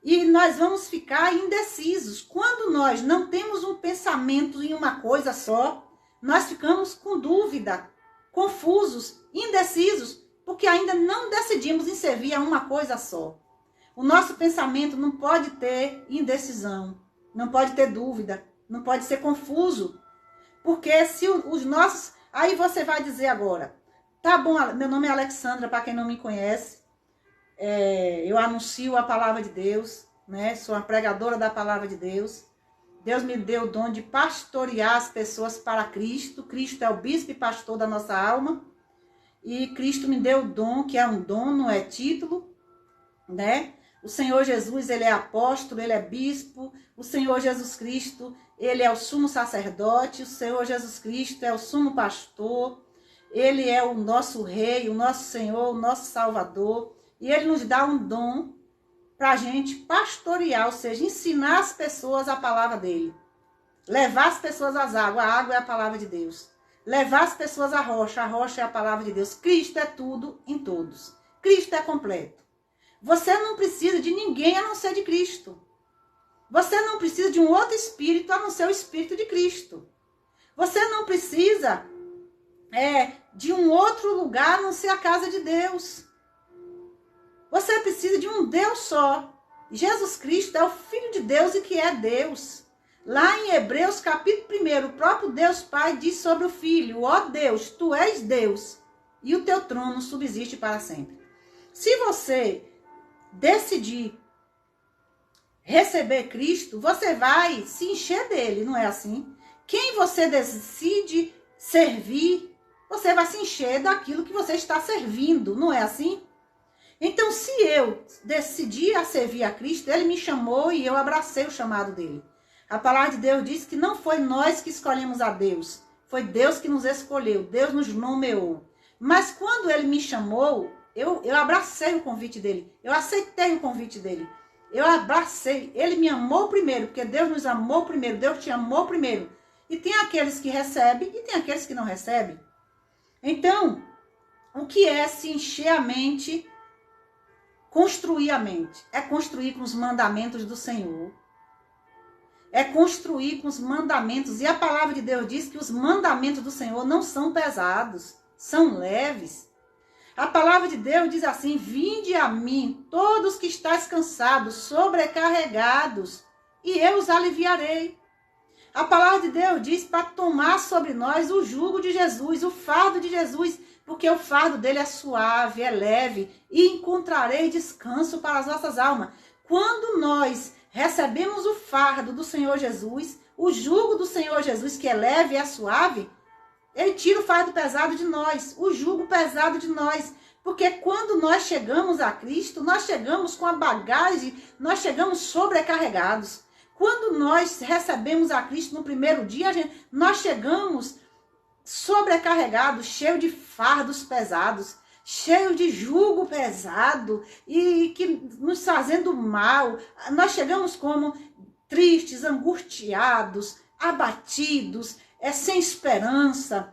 E nós vamos ficar indecisos. Quando nós não temos um pensamento em uma coisa só, nós ficamos com dúvida, confusos, indecisos, porque ainda não decidimos em servir a uma coisa só. O nosso pensamento não pode ter indecisão, não pode ter dúvida, não pode ser confuso. Porque se os nossos... Aí você vai dizer agora, tá bom, meu nome é Alexandra, para quem não me conhece, eu anuncio a palavra de Deus, né? Sou uma pregadora da palavra de Deus. Deus me deu o dom de pastorear as pessoas para Cristo. Cristo é o bispo e pastor da nossa alma. E Cristo me deu o dom, que é um dom, não é título, né? O Senhor Jesus, ele é apóstolo, ele é bispo. O Senhor Jesus Cristo, ele é o sumo sacerdote. O Senhor Jesus Cristo é o sumo pastor. Ele é o nosso rei, o nosso Senhor, o nosso Salvador. E ele nos dá um dom para a gente pastorear, ou seja, ensinar as pessoas a palavra dele. Levar as pessoas às águas, a água é a palavra de Deus. Levar as pessoas à rocha, a rocha é a palavra de Deus. Cristo é tudo em todos. Cristo é completo. Você não precisa de ninguém a não ser de Cristo. Você não precisa de um outro espírito a não ser o Espírito de Cristo. Você não precisa de um outro lugar a não ser a casa de Deus. Você precisa de um Deus só. Jesus Cristo é o Filho de Deus e que é Deus. Lá em Hebreus capítulo 1, o próprio Deus Pai diz sobre o Filho: ó Deus, tu és Deus e o teu trono subsiste para sempre. Se você decidir receber Cristo, você vai se encher dele, não é assim? Quem você decide servir, você vai se encher daquilo que você está servindo, não é assim? Então, se eu decidi a servir a Cristo, ele me chamou e eu abracei o chamado dele. A palavra de Deus diz que não foi nós que escolhemos a Deus, foi Deus que nos escolheu, Deus nos nomeou. Mas quando ele me chamou, eu abracei o convite dele, eu aceitei o convite dele, eu abracei. Ele me amou primeiro, porque Deus nos amou primeiro, Deus te amou primeiro. E tem aqueles que recebem e tem aqueles que não recebem. Então, o que é se encher a mente? Construir a mente. É construir com os mandamentos do Senhor. É construir com os mandamentos. E a palavra de Deus diz que os mandamentos do Senhor não são pesados, são leves. A palavra de Deus diz assim: vinde a mim, todos que estáis cansados, sobrecarregados, e eu os aliviarei. A palavra de Deus diz para tomar sobre nós o jugo de Jesus, o fardo de Jesus, porque o fardo dele é suave, é leve, e encontrarei descanso para as nossas almas. Quando nós recebemos o fardo do Senhor Jesus, o jugo do Senhor Jesus, que é leve e é suave, ele tira o fardo pesado de nós, o jugo pesado de nós. Porque quando nós chegamos a Cristo, nós chegamos com a bagagem, nós chegamos sobrecarregados. Quando nós recebemos a Cristo no primeiro dia, nós chegamos sobrecarregados, cheio de fardos pesados, cheio de jugo pesado e que nos fazendo mal. Nós chegamos como tristes, angustiados, abatidos, sem esperança,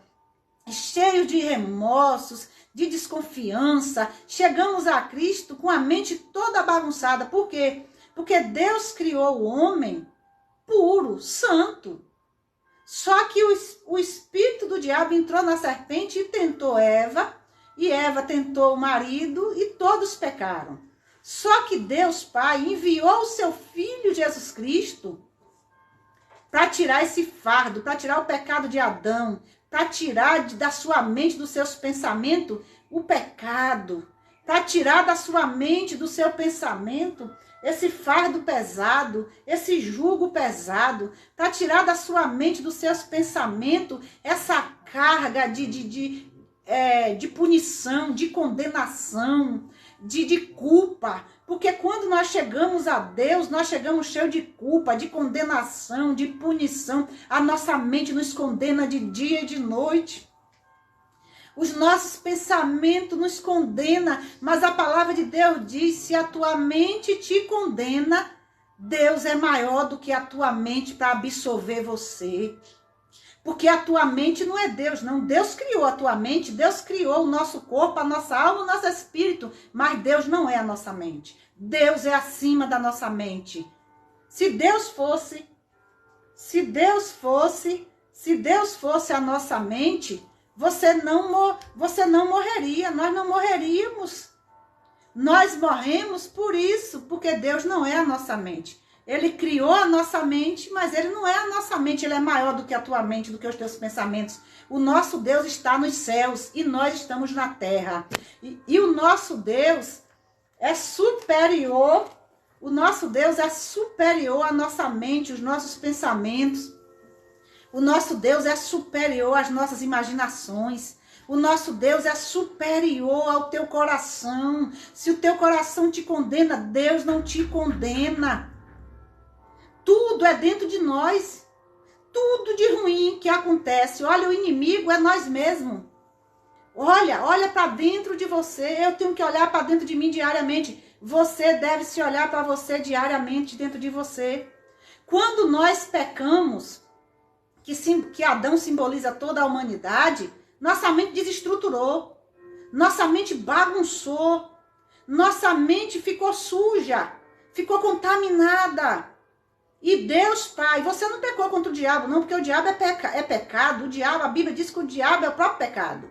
cheio de remorsos, de desconfiança. Chegamos a Cristo com a mente toda bagunçada. Por quê? Porque Deus criou o homem puro, santo. Só que o espírito do diabo entrou na serpente e tentou Eva, e Eva tentou o marido, e todos pecaram. Só que Deus Pai enviou o seu Filho Jesus Cristo para tirar esse fardo, para tirar o pecado de Adão, para tirar da sua mente, dos seus pensamentos, o pecado, para tirar da sua mente, do seu pensamento, esse fardo pesado, esse jugo pesado, para tirar da sua mente, dos seus pensamentos, essa carga de punição, de condenação, de culpa. Porque quando nós chegamos a Deus, nós chegamos cheios de culpa, de condenação, de punição. A nossa mente nos condena de dia e de noite. Os nossos pensamentos nos condenam, mas a palavra de Deus diz: se a tua mente te condena, Deus é maior do que a tua mente para absorver você. Porque a tua mente não é Deus, não. Deus criou a tua mente, Deus criou o nosso corpo, a nossa alma, o nosso espírito, mas Deus não é a nossa mente. Deus é acima da nossa mente. Se Deus fosse a nossa mente, você não morreria, nós não morreríamos. Nós morremos por isso, porque Deus não é a nossa mente. Ele criou a nossa mente, mas ele não é a nossa mente. Ele é maior do que a tua mente, do que os teus pensamentos. O nosso Deus está nos céus e nós estamos na terra. E o nosso Deus é superior. O nosso Deus é superior à nossa mente, os nossos pensamentos. O nosso Deus é superior às nossas imaginações. O nosso Deus é superior ao teu coração. Se o teu coração te condena, Deus não te condena. Tudo é dentro de nós. Tudo de ruim que acontece. Olha, o inimigo é nós mesmos. Olha para dentro de você. Eu tenho que olhar para dentro de mim diariamente. Você deve se olhar para você dentro de você. Quando nós pecamos, que Adão simboliza toda a humanidade, nossa mente desestruturou, nossa mente bagunçou, nossa mente ficou suja, ficou contaminada. E Deus Pai, você não pecou contra o diabo não, porque o diabo é pecado, o diabo, a Bíblia diz que o diabo é o próprio pecado.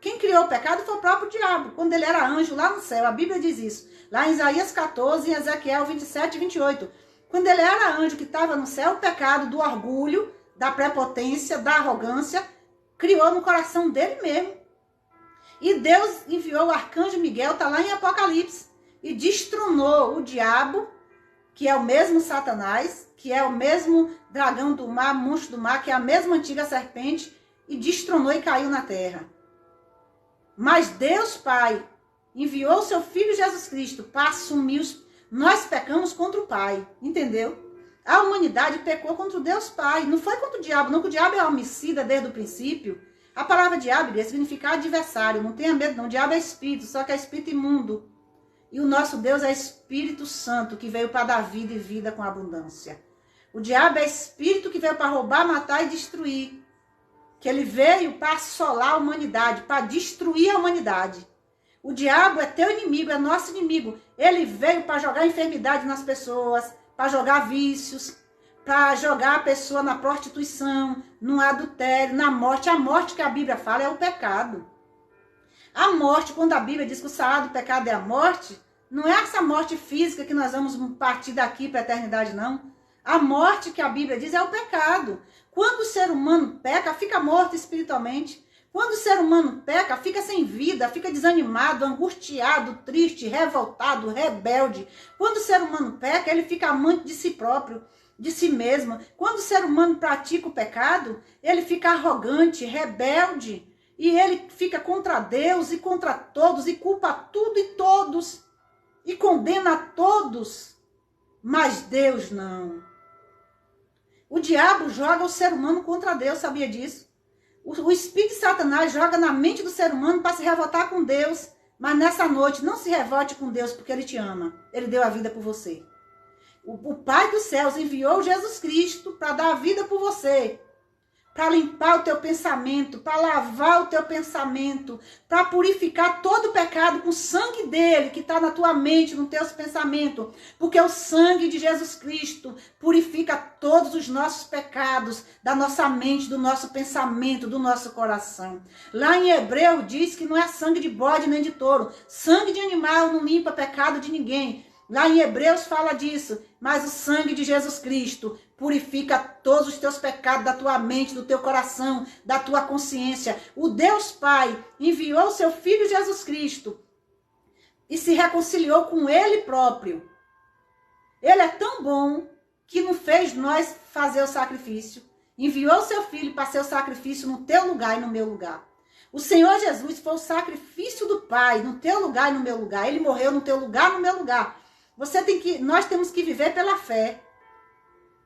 Quem criou o pecado foi o próprio diabo, quando ele era anjo lá no céu, a Bíblia diz isso. Lá em Isaías 14, em Ezequiel 27 e 28. Quando ele era anjo que estava no céu, o pecado do orgulho, da prepotência, da arrogância, criou no coração dele mesmo. E Deus enviou o arcanjo Miguel, está lá em Apocalipse, e destronou o diabo, que é o mesmo Satanás, que é o mesmo dragão do mar, monstro do mar, que é a mesma antiga serpente, e destronou e caiu na terra. Mas Deus Pai enviou seu Filho Jesus Cristo para assumir Nós pecamos contra o Pai, entendeu? A humanidade pecou contra o Deus Pai. Não foi contra o diabo, não, que o diabo é homicida desde o princípio. A palavra diabo significa adversário. Não tenha medo, não. O diabo é espírito, só que é espírito imundo. E o nosso Deus é Espírito Santo, que veio para dar vida e vida com abundância. O diabo é espírito que veio para roubar, matar e destruir. Que ele veio para assolar a humanidade, para destruir a humanidade. O diabo é teu inimigo, é nosso inimigo. Ele veio para jogar enfermidade nas pessoas, para jogar vícios, para jogar a pessoa na prostituição, no adultério, na morte. A morte que a Bíblia fala é o pecado. A morte, quando a Bíblia diz que o salário do pecado é a morte, não é essa morte física que nós vamos partir daqui para a eternidade, não. A morte que a Bíblia diz é o pecado. Quando o ser humano peca, fica morto espiritualmente. Quando o ser humano peca, fica sem vida, fica desanimado, angustiado, triste, revoltado, rebelde. Quando o ser humano peca, ele fica amante de si próprio, de si mesmo. Quando o ser humano pratica o pecado, ele fica arrogante, rebelde. E ele fica contra Deus e contra todos, e culpa tudo e todos, e condena a todos. Mas Deus não. O diabo joga o ser humano contra Deus, sabia disso? O espírito de Satanás joga na mente do ser humano para se revoltar com Deus. Mas nessa noite, não se revolte com Deus, porque Ele te ama. Ele deu a vida por você. O Pai dos céus enviou Jesus Cristo para dar a vida por você. Para limpar o teu pensamento, para lavar o teu pensamento, para purificar todo o pecado com o sangue dele, que está na tua mente, nos teus pensamentos. Porque o sangue de Jesus Cristo purifica todos os nossos pecados, da nossa mente, do nosso pensamento, do nosso coração. Lá em Hebreu diz que não é sangue de bode nem de touro. Sangue de animal não limpa pecado de ninguém. Lá em Hebreus fala disso, mas o sangue de Jesus Cristo purifica todos os teus pecados da tua mente, do teu coração, da tua consciência. O Deus Pai enviou o seu Filho Jesus Cristo e se reconciliou com Ele próprio. Ele é tão bom que não fez nós fazer o sacrifício. Enviou o seu Filho para ser o sacrifício no teu lugar e no meu lugar. O Senhor Jesus foi o sacrifício do Pai no teu lugar e no meu lugar. Ele morreu no teu lugar e no meu lugar. Nós temos que viver pela fé.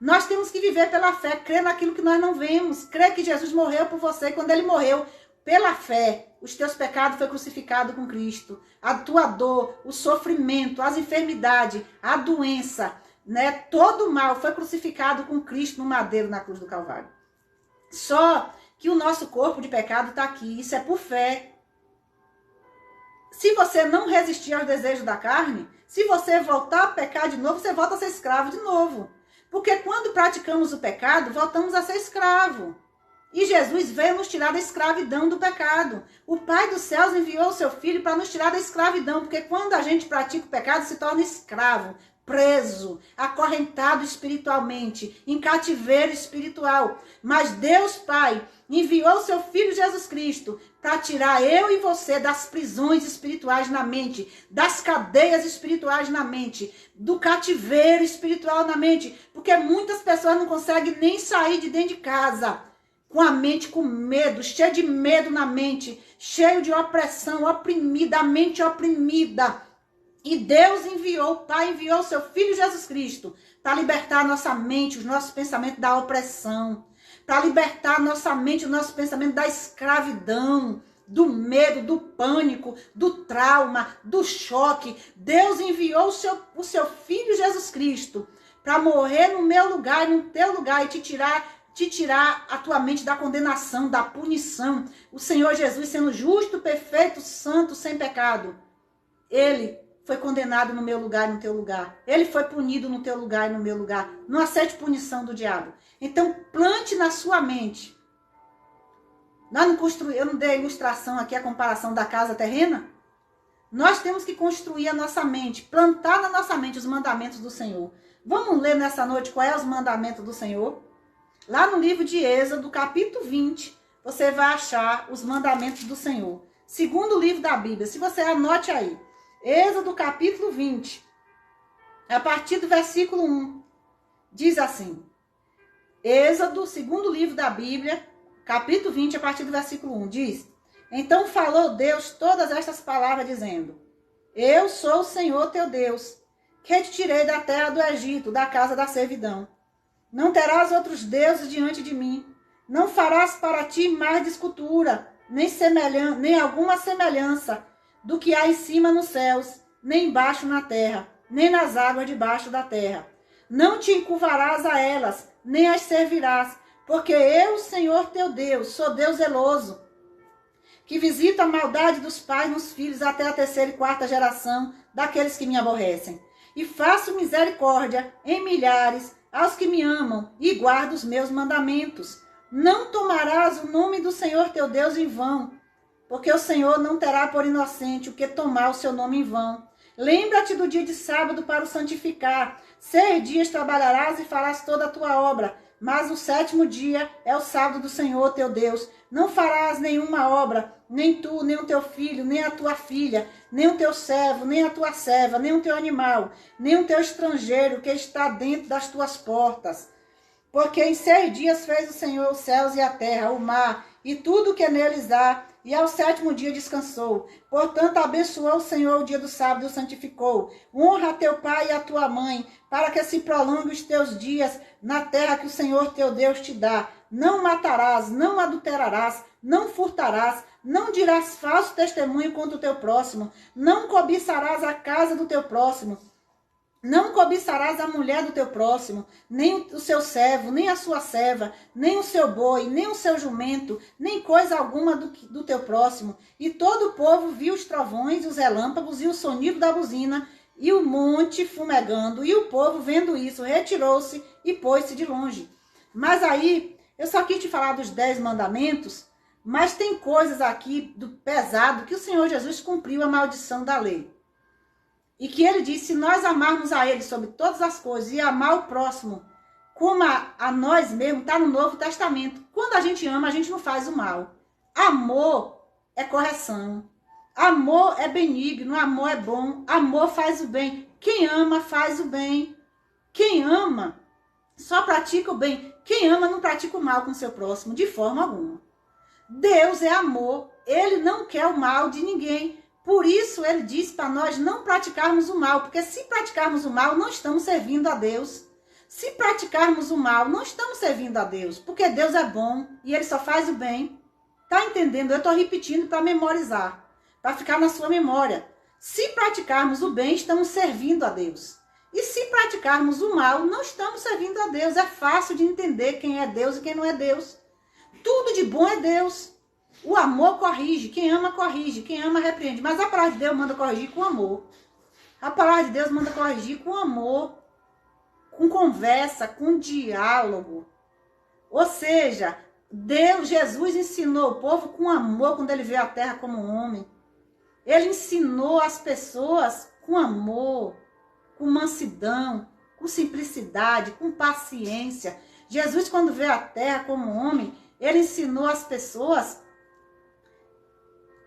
Nós temos que viver pela fé, crer naquilo que nós não vemos, crer que Jesus morreu por você. Quando ele morreu pela fé, os teus pecados foram crucificados com Cristo. A tua dor, o sofrimento, as enfermidades, a doença, né, todo o mal foi crucificado com Cristo no madeiro na cruz do Calvário. Só que o nosso corpo de pecado está aqui, isso é por fé. Se você não resistir aos desejos da carne, se você voltar a pecar de novo, você volta a ser escravo de novo. Porque quando praticamos o pecado, voltamos a ser escravo. E Jesus veio nos tirar da escravidão do pecado. O Pai dos céus enviou o seu Filho para nos tirar da escravidão, porque quando a gente pratica o pecado, se torna escravo, preso, acorrentado espiritualmente, em cativeiro espiritual. Mas Deus Pai enviou o seu Filho Jesus Cristo para tirar eu e você das prisões espirituais na mente, das cadeias espirituais na mente, do cativeiro espiritual na mente, porque muitas pessoas não conseguem nem sair de dentro de casa, com a mente com medo, cheio de medo na mente, cheio de opressão, oprimida, a mente oprimida. E Deus enviou, o Pai enviou o seu Filho Jesus Cristo para libertar a nossa mente, os nossos pensamentos da opressão, para libertar a nossa mente, o nosso pensamento da escravidão, do medo, do pânico, do trauma, do choque. Deus enviou o seu Filho Jesus Cristo para morrer no meu lugar e no teu lugar e te tirar a tua mente da condenação, da punição. O Senhor Jesus, sendo justo, perfeito, santo, sem pecado, ele foi condenado no meu lugar e no teu lugar. Ele foi punido no teu lugar e no meu lugar. Não aceite punição do diabo. Então, plante na sua mente. Eu não dei a ilustração aqui, a comparação da casa terrena. Nós temos que construir a nossa mente, plantar na nossa mente os mandamentos do Senhor. Vamos ler nessa noite qual é os mandamentos do Senhor? Lá no livro de Êxodo, capítulo 20, você vai achar os mandamentos do Senhor. Segundo livro da Bíblia, se você anote aí. Êxodo, capítulo 20, a partir do versículo 1, diz assim. Êxodo, segundo livro da Bíblia, capítulo 20, a partir do versículo 1, diz: Então falou Deus todas estas palavras, dizendo: Eu sou o Senhor teu Deus, que te tirei da terra do Egito, da casa da servidão. Não terás outros deuses diante de mim. Não farás para ti mais de escultura, nem alguma semelhança do que há em cima nos céus, nem embaixo na terra, nem nas águas debaixo da terra. Não te encurvarás a elas, nem as servirás, porque eu, Senhor teu Deus, sou Deus zeloso, que visita a maldade dos pais nos filhos até a terceira e quarta geração daqueles que me aborrecem. E faço misericórdia em milhares aos que me amam e guardo os meus mandamentos. Não tomarás o nome do Senhor teu Deus em vão, porque o Senhor não terá por inocente o que tomar o seu nome em vão. Lembra-te do dia de sábado para o santificar. 6 dias trabalharás e farás toda a tua obra, mas o 7º dia é o sábado do Senhor teu Deus. Não farás nenhuma obra, nem tu, nem o teu filho, nem a tua filha, nem o teu servo, nem a tua serva, nem o teu animal, nem o teu estrangeiro que está dentro das tuas portas. Porque em 6 dias fez o Senhor os céus e a terra, o mar, e tudo o que neles há, e ao 7º dia descansou. Portanto, abençoou o Senhor o dia do sábado e o santificou. Honra a teu pai e a tua mãe, para que se prolongue os teus dias na terra que o Senhor teu Deus te dá. Não matarás, não adulterarás, não furtarás, não dirás falso testemunho contra o teu próximo, não cobiçarás a casa do teu próximo, não cobiçarás a mulher do teu próximo, nem o seu servo, nem a sua serva, nem o seu boi, nem o seu jumento, nem coisa alguma do teu próximo. E todo o povo viu os trovões, os relâmpagos e o sonido da buzina, e o monte fumegando. E o povo, vendo isso, retirou-se e pôs-se de longe. Mas aí, eu só quis te falar dos 10 mandamentos, mas tem coisas aqui do pesado que o Senhor Jesus cumpriu a maldição da lei. E que ele disse, se nós amarmos a ele sobre todas as coisas e amar o próximo como a nós mesmos, está no Novo Testamento. Quando a gente ama, a gente não faz o mal. Amor é correção. Amor é benigno, amor é bom, amor faz o bem. Quem ama faz o bem. Quem ama só pratica o bem. Quem ama não pratica o mal com o seu próximo, de forma alguma. Deus é amor, ele não quer o mal de ninguém. Por isso ele diz para nós não praticarmos o mal, porque se praticarmos o mal, não estamos servindo a Deus. Se praticarmos o mal, não estamos servindo a Deus, porque Deus é bom e ele só faz o bem. Tá entendendo? Eu estou repetindo para memorizar, para ficar na sua memória. Se praticarmos o bem, estamos servindo a Deus. E se praticarmos o mal, não estamos servindo a Deus. É fácil de entender quem é Deus e quem não é Deus. Tudo de bom é Deus. O amor corrige, quem ama repreende. Mas a palavra de Deus manda corrigir com amor. A palavra de Deus manda corrigir com amor, com conversa, com diálogo. Ou seja, Jesus ensinou o povo com amor quando ele veio à terra como homem. Ele ensinou as pessoas com amor, com mansidão, com simplicidade, com paciência. Jesus, quando veio à terra como homem, ele ensinou as pessoas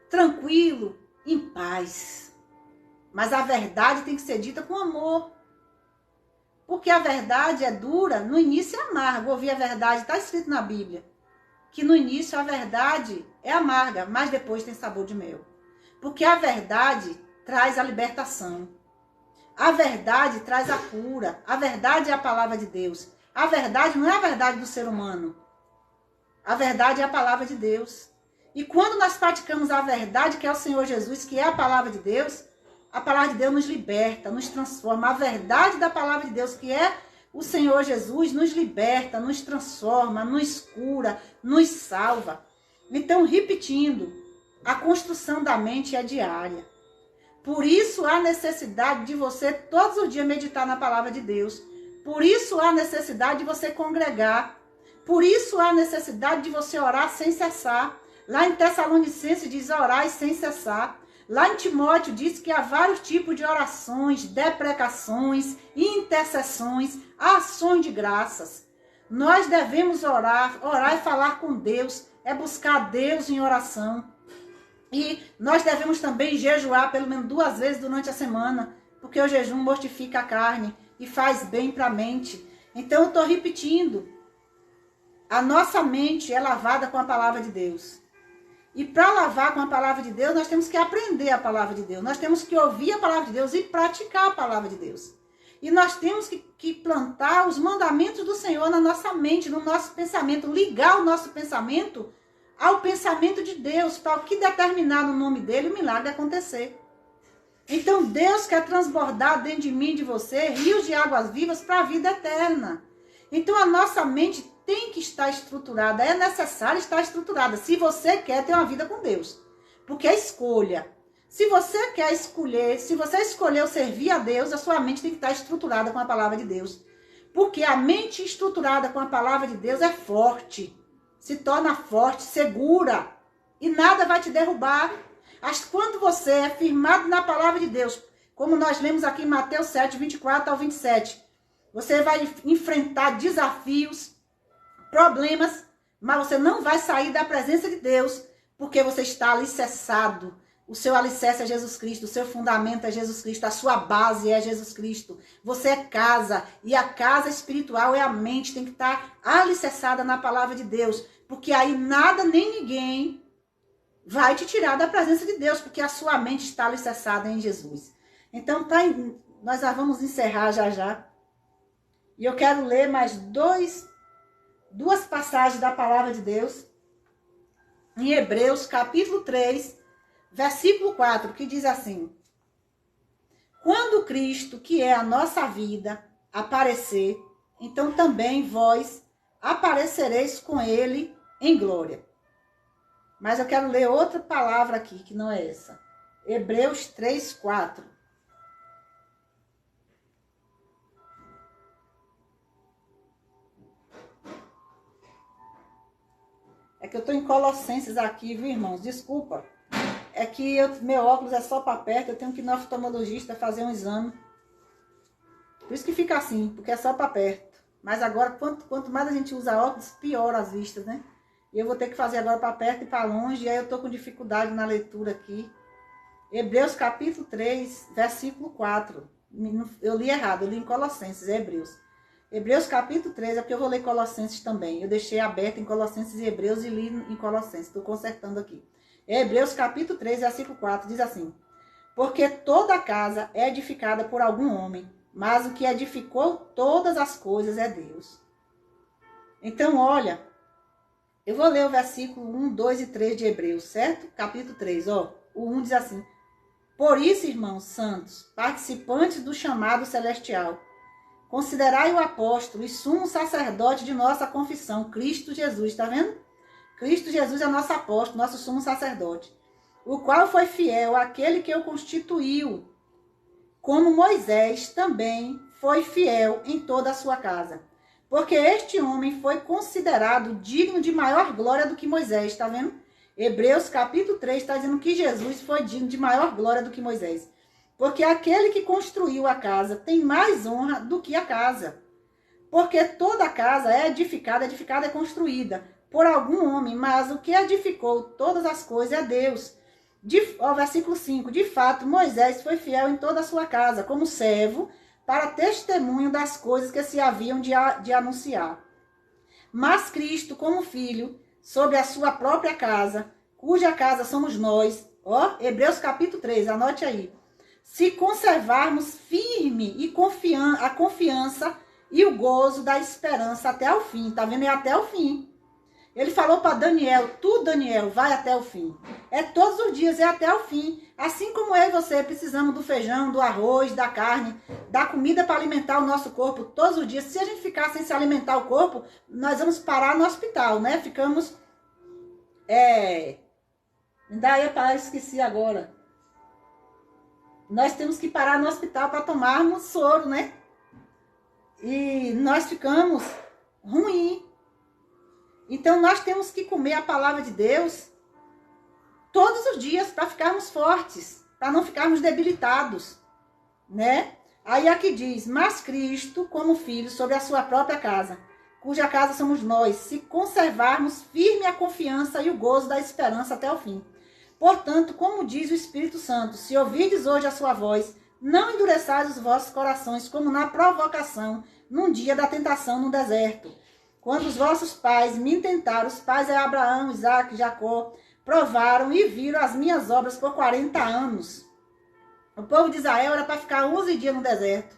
tranquilo, em paz. Mas a verdade tem que ser dita com amor. Porque a verdade é dura, no início é amarga. Ouvir a verdade, está escrito na Bíblia, que no início a verdade é amarga, mas depois tem sabor de mel. Porque a verdade traz a libertação. A verdade traz a cura. A verdade é a palavra de Deus. A verdade não é a verdade do ser humano. A verdade é a palavra de Deus. E quando nós praticamos a verdade, que é o Senhor Jesus, que é a palavra de Deus nos liberta, nos transforma. A verdade da palavra de Deus, que é o Senhor Jesus, nos liberta, nos transforma, nos cura, nos salva. Então, repetindo, a construção da mente é diária. Por isso há necessidade de você todos os dias meditar na palavra de Deus. Por isso há necessidade de você congregar. Por isso há necessidade de você orar sem cessar. Lá em Tessalonicenses diz orar sem cessar. Lá em Timóteo diz que há vários tipos de orações, deprecações, intercessões, ações de graças. Nós devemos orar e falar com Deus, é buscar Deus em oração. E nós devemos também jejuar pelo menos 2 vezes durante a semana, porque o jejum mortifica a carne e faz bem para a mente. Então eu estou repetindo, a nossa mente é lavada com a palavra de Deus. E para lavar com a palavra de Deus, nós temos que aprender a palavra de Deus. Nós temos que ouvir a palavra de Deus e praticar a palavra de Deus. E nós temos que plantar os mandamentos do Senhor na nossa mente, no nosso pensamento. Ligar o nosso pensamento ao pensamento de Deus, para o que determinar no nome dele, o milagre acontecer. Então Deus quer transbordar dentro de mim e de você rios de águas vivas para a vida eterna. Então a nossa mente tem que estar estruturada, é necessário estar estruturada, se você quer ter uma vida com Deus. Porque é escolha. Se você quer escolher, se você escolheu servir a Deus, a sua mente tem que estar estruturada com a palavra de Deus. Porque a mente estruturada com a palavra de Deus é forte, se torna forte, segura, e nada vai te derrubar. Quando você é firmado na palavra de Deus, como nós lemos aqui em Mateus 7, 24 ao 27, você vai enfrentar desafios, problemas, mas você não vai sair da presença de Deus, porque você está alicerçado. O seu alicerce é Jesus Cristo, o seu fundamento é Jesus Cristo, a sua base é Jesus Cristo. Você é casa, e a casa espiritual é a mente, tem que estar alicerçada na palavra de Deus, porque aí nada nem ninguém vai te tirar da presença de Deus, porque a sua mente está alicerçada em Jesus. Então, nós já vamos encerrar já. E eu quero ler mais duas passagens da palavra de Deus, em Hebreus, capítulo 3, versículo 4, que diz assim: quando Cristo, que é a nossa vida, aparecer, então também vós aparecereis com ele em glória. Mas eu quero ler outra palavra aqui, que não é essa. Hebreus 3, 4. É que eu estou em Colossenses aqui, viu, irmãos? Desculpa. É que meu óculos é só para perto, eu tenho que ir no oftalmologista fazer um exame. Por isso que fica assim, porque é só para perto. Mas agora, quanto mais a gente usa óculos, pior as vistas, né? E eu vou ter que fazer agora para perto e para longe, e aí eu estou com dificuldade na leitura aqui. Hebreus capítulo 3, versículo 4. Eu li errado, eu li em Colossenses, Hebreus. Hebreus capítulo 3, é porque eu vou ler Colossenses também. Eu deixei aberto em Colossenses e Hebreus e li em Colossenses. Estou consertando aqui. Hebreus capítulo 3, versículo 4, diz assim: porque toda casa é edificada por algum homem, mas o que edificou todas as coisas é Deus. Então, olha, eu vou ler o versículo 1, 2 e 3 de Hebreus, certo? Capítulo 3, ó. O 1 diz assim: por isso, irmãos santos, participantes do chamado celestial, considerai o apóstolo e sumo sacerdote de nossa confissão, Cristo Jesus. Está vendo? Cristo Jesus é nosso apóstolo, nosso sumo sacerdote, o qual foi fiel àquele que o constituiu, como Moisés também foi fiel em toda a sua casa. porque este homem foi considerado digno de maior glória do que Moisés, está vendo? Hebreus capítulo 3 está dizendo que Jesus foi digno de maior glória do que Moisés. Porque aquele que construiu a casa tem mais honra do que a casa. Porque toda casa é edificada é construída por algum homem, mas o que edificou todas as coisas é Deus. Versículo 5, de fato, Moisés foi fiel em toda a sua casa, como servo, para testemunho das coisas que se haviam de anunciar. Mas Cristo, como filho, sobre a sua própria casa, cuja casa somos nós, Hebreus capítulo 3, anote aí. Se conservarmos firme e a confiança e o gozo da esperança até o fim, tá vendo? É até o fim. Ele falou para Daniel, tu, Daniel, vai até o fim. É todos os dias, é até o fim. Assim como eu e você precisamos do feijão, do arroz, da carne, da comida para alimentar o nosso corpo todos os dias. Se a gente ficar sem se alimentar o corpo, nós vamos parar no hospital, né? Ficamos... esqueci agora. Nós temos que parar no hospital para tomarmos soro, né? E nós ficamos ruim. Então, nós temos que comer a palavra de Deus todos os dias para ficarmos fortes, para não ficarmos debilitados, né? Aí aqui diz, mas Cristo, como filho, sobre a sua própria casa, cuja casa somos nós, se conservarmos firme a confiança e o gozo da esperança até o fim. Portanto, como diz o Espírito Santo, se ouvirdes hoje a sua voz, não endureçais os vossos corações, como na provocação, num dia da tentação no deserto. Quando os vossos pais me tentaram, os pais de Abraão, Isaac, Jacó, provaram e viram as minhas obras por 40 anos. O povo de Israel era para ficar 11 dias no deserto.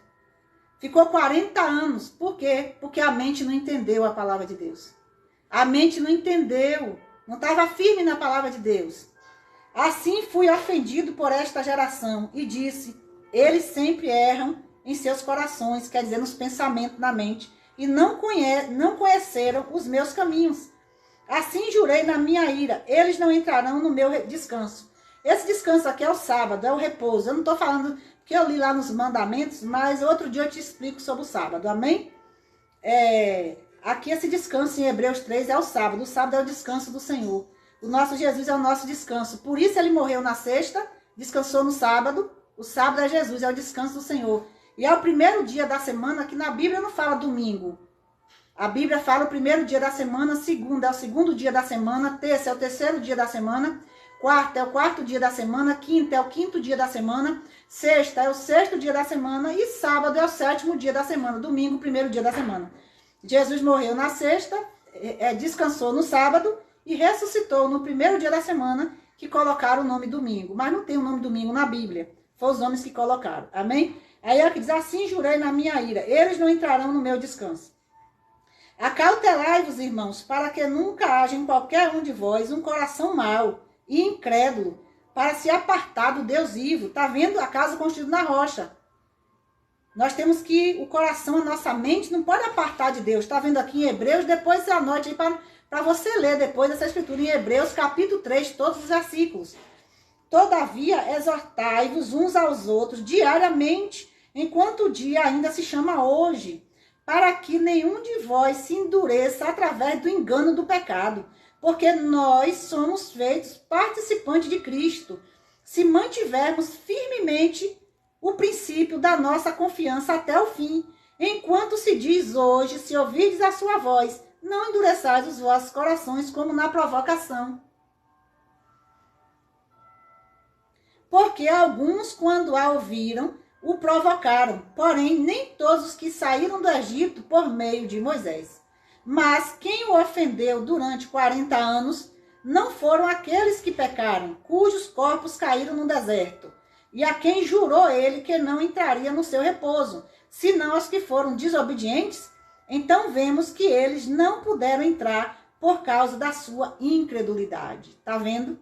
Ficou 40 anos. Por quê? Porque a mente não entendeu a palavra de Deus. A mente não entendeu. Não estava firme na palavra de Deus. Assim fui ofendido por esta geração e disse, eles sempre erram em seus corações, quer dizer, nos pensamentos, na mente, e não conheceram os meus caminhos. Assim jurei na minha ira, eles não entrarão no meu descanso. Esse descanso aqui é o sábado, é o repouso. Eu não estou falando que eu li lá nos mandamentos, mas outro dia eu te explico sobre o sábado, amém? Aqui esse descanso em Hebreus 3 é o sábado é o descanso do Senhor. O nosso Jesus é o nosso descanso. Por isso ele morreu na sexta, descansou no sábado. O sábado é Jesus, é o descanso do Senhor. E é o primeiro dia da semana, que na Bíblia não fala domingo. A Bíblia fala o primeiro dia da semana, segunda é o segundo dia da semana, terça é o terceiro dia da semana, quarta é o quarto dia da semana, quinta é o quinto dia da semana, sexta é o sexto dia da semana e sábado é o sétimo dia da semana, domingo, o primeiro dia da semana. Jesus morreu na sexta, descansou no sábado e ressuscitou no primeiro dia da semana, que colocaram o nome domingo. Mas não tem o nome domingo na Bíblia. Foi os homens que colocaram. Amém? Aí aqui diz, assim jurei na minha ira, eles não entrarão no meu descanso. Acautelai-vos, irmãos, para que nunca haja em qualquer um de vós um coração mau e incrédulo, para se apartar do Deus vivo. Está vendo a casa construída na rocha? Nós temos que, o coração, a nossa mente, não pode apartar de Deus. Está vendo aqui em Hebreus? Depois você anote aí para você ler depois essa escritura em Hebreus, capítulo 3, todos os versículos. Todavia, exortai-vos uns aos outros diariamente, enquanto o dia ainda se chama hoje, para que nenhum de vós se endureça através do engano do pecado, porque nós somos feitos participantes de Cristo, se mantivermos firmemente o princípio da nossa confiança até o fim, enquanto se diz hoje, se ouvirdes a sua voz, não endureçais os vossos corações como na provocação. Porque alguns, quando a ouviram, o provocaram, porém nem todos os que saíram do Egito por meio de Moisés. Mas quem o ofendeu durante 40 anos não foram aqueles que pecaram, cujos corpos caíram no deserto, e a quem jurou ele que não entraria no seu repouso, senão os que foram desobedientes. Então vemos que eles não puderam entrar por causa da sua incredulidade. Tá vendo?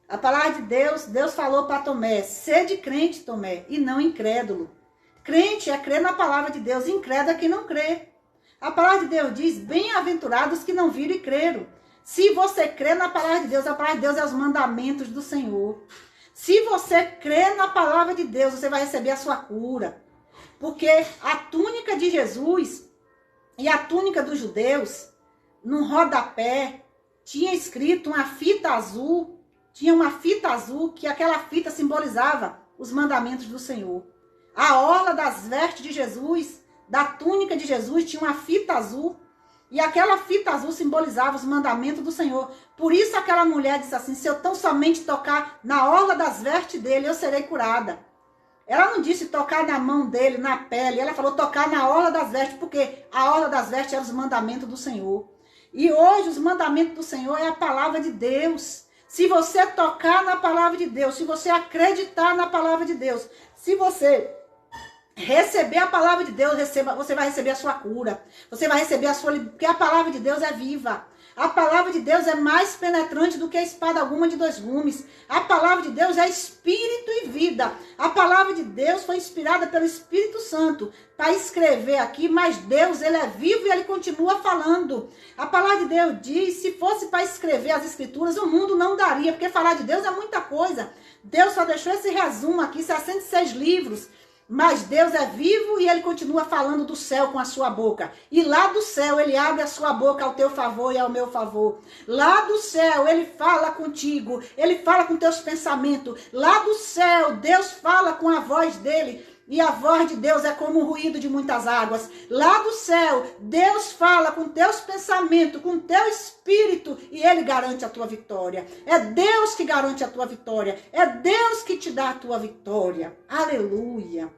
A palavra de Deus, Deus falou para Tomé, sede crente, Tomé, e não incrédulo. Crente é crer na palavra de Deus, incrédulo é quem não crê. A palavra de Deus diz, bem-aventurados que não viram e creram. Se você crê na palavra de Deus, a palavra de Deus é os mandamentos do Senhor. Se você crê na palavra de Deus, você vai receber a sua cura. Porque a túnica de Jesus E a túnica dos judeus, no rodapé, tinha escrito uma fita azul, que aquela fita simbolizava os mandamentos do Senhor. A orla das vestes de Jesus, da túnica de Jesus, tinha uma fita azul, e aquela fita azul simbolizava os mandamentos do Senhor. Por isso aquela mulher disse assim, se eu tão somente tocar na orla das vestes dele, eu serei curada. Ela não disse tocar na mão dele, na pele, ela falou tocar na orla das vestes, porque a orla das vestes eram os mandamentos do Senhor. E hoje os mandamentos do Senhor é a palavra de Deus. Se você tocar na palavra de Deus, se você acreditar na palavra de Deus, se você receber a palavra de Deus, você vai receber a sua cura. Você vai receber a sua... Porque a palavra de Deus é viva. A palavra de Deus é mais penetrante do que a espada alguma de dois gumes. A palavra de Deus é espírito e vida. A palavra de Deus foi inspirada pelo Espírito Santo para escrever aqui, mas Deus, ele é vivo e ele continua falando. A palavra de Deus diz, se fosse para escrever as escrituras, o mundo não daria, porque falar de Deus é muita coisa. Deus só deixou esse resumo aqui, 66 livros. Mas Deus é vivo e ele continua falando do céu com a sua boca. E lá do céu ele abre a sua boca ao teu favor e ao meu favor. Lá do céu ele fala contigo, ele fala com teus pensamentos. Lá do céu Deus fala com a voz dele. E a voz de Deus é como o ruído de muitas águas. Lá do céu Deus fala com teus pensamentos, com teu espírito. E ele garante a tua vitória. É Deus que garante a tua vitória. É Deus que te dá a tua vitória. Aleluia.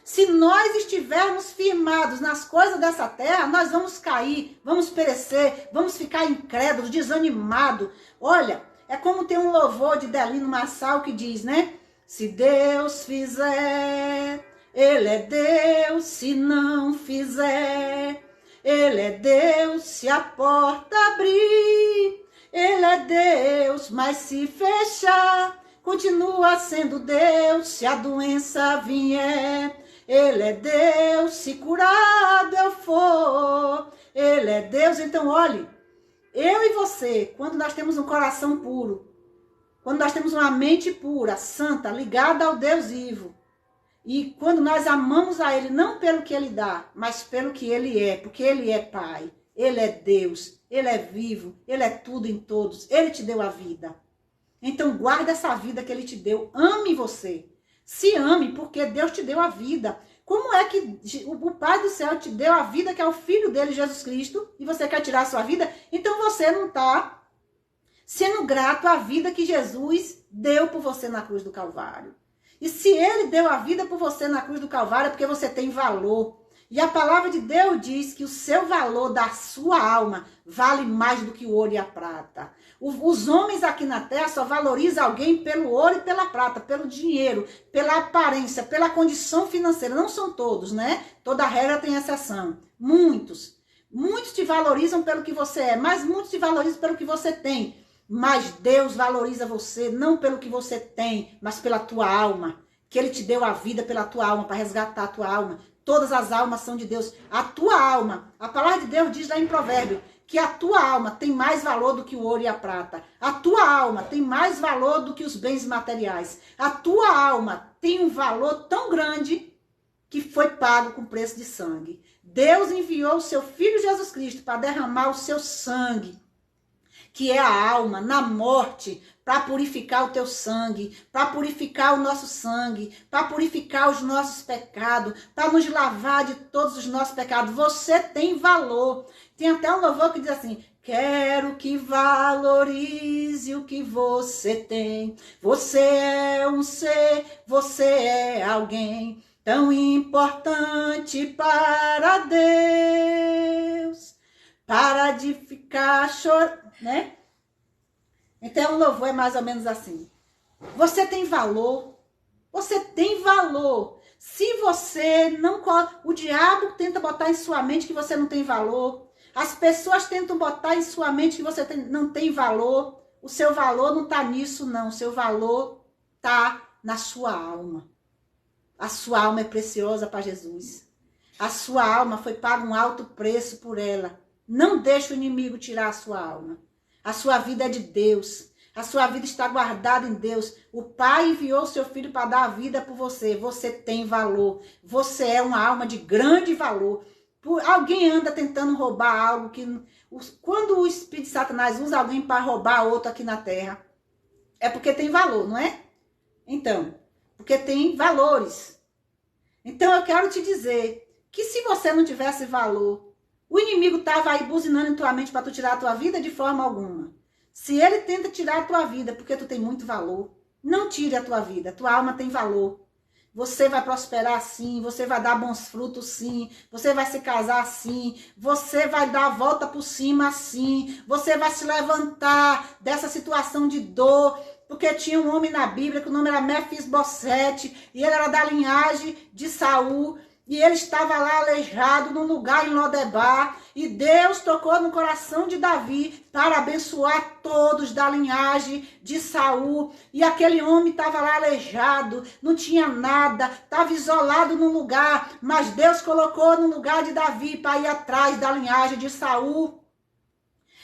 Se nós estivermos firmados nas coisas dessa terra, nós vamos cair, vamos perecer, vamos ficar incrédulos, desanimados. Olha, é como tem um louvor de Delino Marçal que diz, né? Se Deus fizer, ele é Deus. Se não fizer, ele é Deus. Se a porta abrir, ele é Deus. Mas se fechar, continua sendo Deus. Se a doença vier, ele é Deus. Se curado eu for, ele é Deus. Então, olhe, eu e você, quando nós temos um coração puro, quando nós temos uma mente pura, santa, ligada ao Deus vivo, e quando nós amamos a ele, não pelo que ele dá, mas pelo que ele é, porque ele é Pai, ele é Deus, ele é vivo, ele é tudo em todos, ele te deu a vida. Então, guarda essa vida que ele te deu, ame você. Se ame, porque Deus te deu a vida. Como é que o Pai do céu te deu a vida, que é o Filho dele, Jesus Cristo, e você quer tirar a sua vida? Então você não está sendo grato à vida que Jesus deu por você na cruz do Calvário. E se ele deu a vida por você na cruz do Calvário, é porque você tem valor. E a palavra de Deus diz que o seu valor da sua alma vale mais do que o ouro e a prata. Os homens aqui na terra só valorizam alguém pelo ouro e pela prata, pelo dinheiro, pela aparência, pela condição financeira. Não são todos, né? Toda regra tem exceção. Muitos te valorizam pelo que você é, mas muitos te valorizam pelo que você tem. Mas Deus valoriza você não pelo que você tem, mas pela tua alma. Que ele te deu a vida pela tua alma, para resgatar a tua alma. Todas as almas são de Deus. A tua alma, a palavra de Deus diz lá em Provérbio, que a tua alma tem mais valor do que o ouro e a prata. A tua alma tem mais valor do que os bens materiais. A tua alma tem um valor tão grande que foi pago com preço de sangue. Deus enviou o seu Filho Jesus Cristo para derramar o seu sangue, que é a alma, na morte, para purificar o teu sangue, para purificar o nosso sangue, para purificar os nossos pecados, para nos lavar de todos os nossos pecados. Você tem valor. Tem até um louvor que diz assim, quero que valorize o que você tem. Você é um ser, você é alguém tão importante para Deus. Para de ficar chorando, né? Então o louvor é mais ou menos assim. Você tem valor. Você tem valor. Se você não... O diabo tenta botar em sua mente que você não tem valor. As pessoas tentam botar em sua mente que você não tem valor. O seu valor não está nisso, não. O seu valor está na sua alma. A sua alma é preciosa para Jesus. A sua alma foi pago um alto preço por ela. Não deixe o inimigo tirar a sua alma. A sua vida é de Deus. A sua vida está guardada em Deus. O Pai enviou o seu Filho para dar a vida por você. Você tem valor. Você é uma alma de grande valor. Alguém anda tentando roubar algo que... Quando o espírito de Satanás usa alguém para roubar outro aqui na terra, é porque tem valor, não é? Então, porque tem valores. Então eu quero te dizer que se você não tivesse valor, o inimigo estava aí buzinando em tua mente para tu tirar a tua vida de forma alguma. Se ele tenta tirar a tua vida porque tu tem muito valor, não tire a tua vida. Tua alma tem valor. Você vai prosperar sim, você vai dar bons frutos sim, você vai se casar sim, você vai dar a volta por cima sim, você vai se levantar dessa situação de dor, porque tinha um homem na Bíblia que o nome era Mefisbosete, e ele era da linhagem de Saul, e ele estava lá aleijado num lugar em Lodebar, e Deus tocou no coração de Davi para abençoar todos da linhagem de Saul. E aquele homem estava lá aleijado, não tinha nada, estava isolado num lugar, mas Deus colocou no lugar de Davi para ir atrás da linhagem de Saul.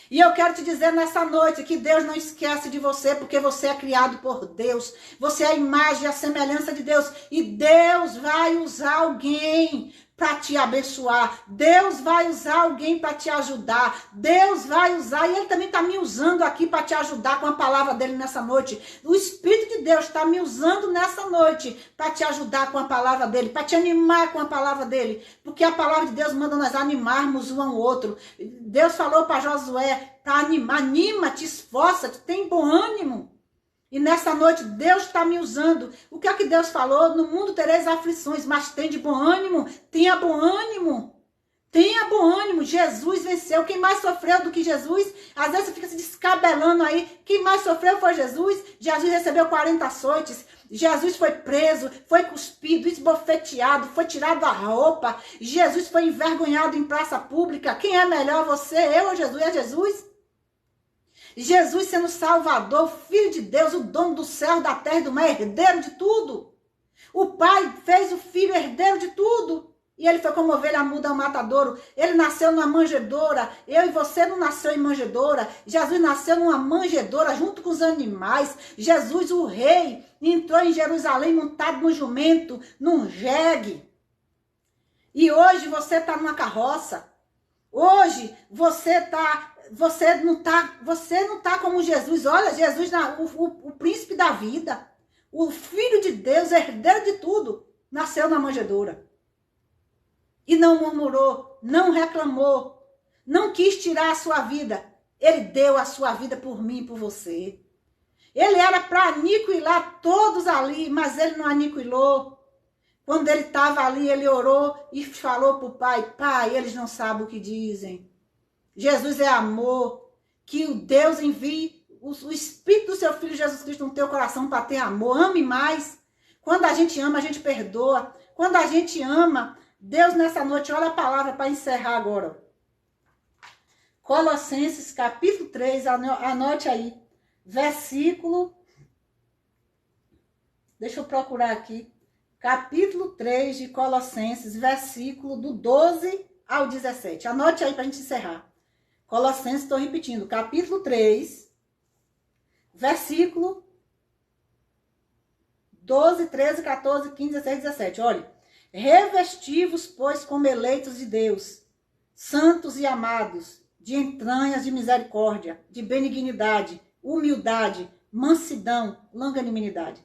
E eu quero te dizer nessa noite que Deus não esquece de você, porque você é criado por Deus. Você é a imagem e a semelhança de Deus. E Deus vai usar alguém para te abençoar. Deus vai usar alguém para te ajudar. Deus vai usar, e Ele também está me usando aqui para te ajudar com a palavra dEle nessa noite. O Espírito de Deus está me usando nessa noite para te ajudar com a palavra dEle, para te animar com a palavra dEle. Porque a palavra de Deus manda nós animarmos um ao outro. Deus falou para Josué, para animar, anima-te, esforça-te, tem bom ânimo. E nessa noite Deus está me usando. O que é que Deus falou? No mundo tereis aflições, mas tem de bom ânimo. Tenha bom ânimo. Tenha bom ânimo. Jesus venceu. Quem mais sofreu do que Jesus? Às vezes você fica se descabelando aí. Quem mais sofreu foi Jesus. Jesus recebeu 40 açoites. Jesus foi preso, foi cuspido, esbofeteado, foi tirado a roupa. Jesus foi envergonhado em praça pública. Quem é melhor, você, eu ou Jesus? É Jesus? Jesus sendo Salvador, Filho de Deus, o dono do céu, da terra e do mar, herdeiro de tudo. O Pai fez o Filho herdeiro de tudo. E ele foi como ovelha muda ao matadouro. Ele nasceu numa manjedoura. Eu e você não nasceu em manjedoura. Jesus nasceu numa manjedoura junto com os animais. Jesus, o rei, entrou em Jerusalém montado no jumento, num jegue. E hoje você está numa carroça. Hoje você não tá como Jesus. Olha, Jesus, o príncipe da vida, o Filho de Deus, herdeiro de tudo, nasceu na manjedoura. E não murmurou, não reclamou, não quis tirar a sua vida. Ele deu a sua vida por mim e por você. Ele era para aniquilar todos ali, mas ele não aniquilou. Quando ele estava ali, ele orou e falou para o Pai, Pai, eles não sabem o que dizem. Jesus é amor, que o Deus envie o Espírito do seu Filho Jesus Cristo no teu coração para ter amor. Ame mais. Quando a gente ama, a gente perdoa. Quando a gente ama, Deus nessa noite, olha a palavra para encerrar agora. Colossenses capítulo 3, anote aí, versículo, deixa eu procurar aqui, capítulo 3 de Colossenses, versículo do 12 ao 17. Anote aí para a gente encerrar. Colossenses, estou repetindo, capítulo 3, versículo 12, 13, 14, 15, 16, 17. Olha, revesti-vos, pois, como eleitos de Deus, santos e amados, de entranhas de misericórdia, de benignidade, humildade, mansidão, longanimidade,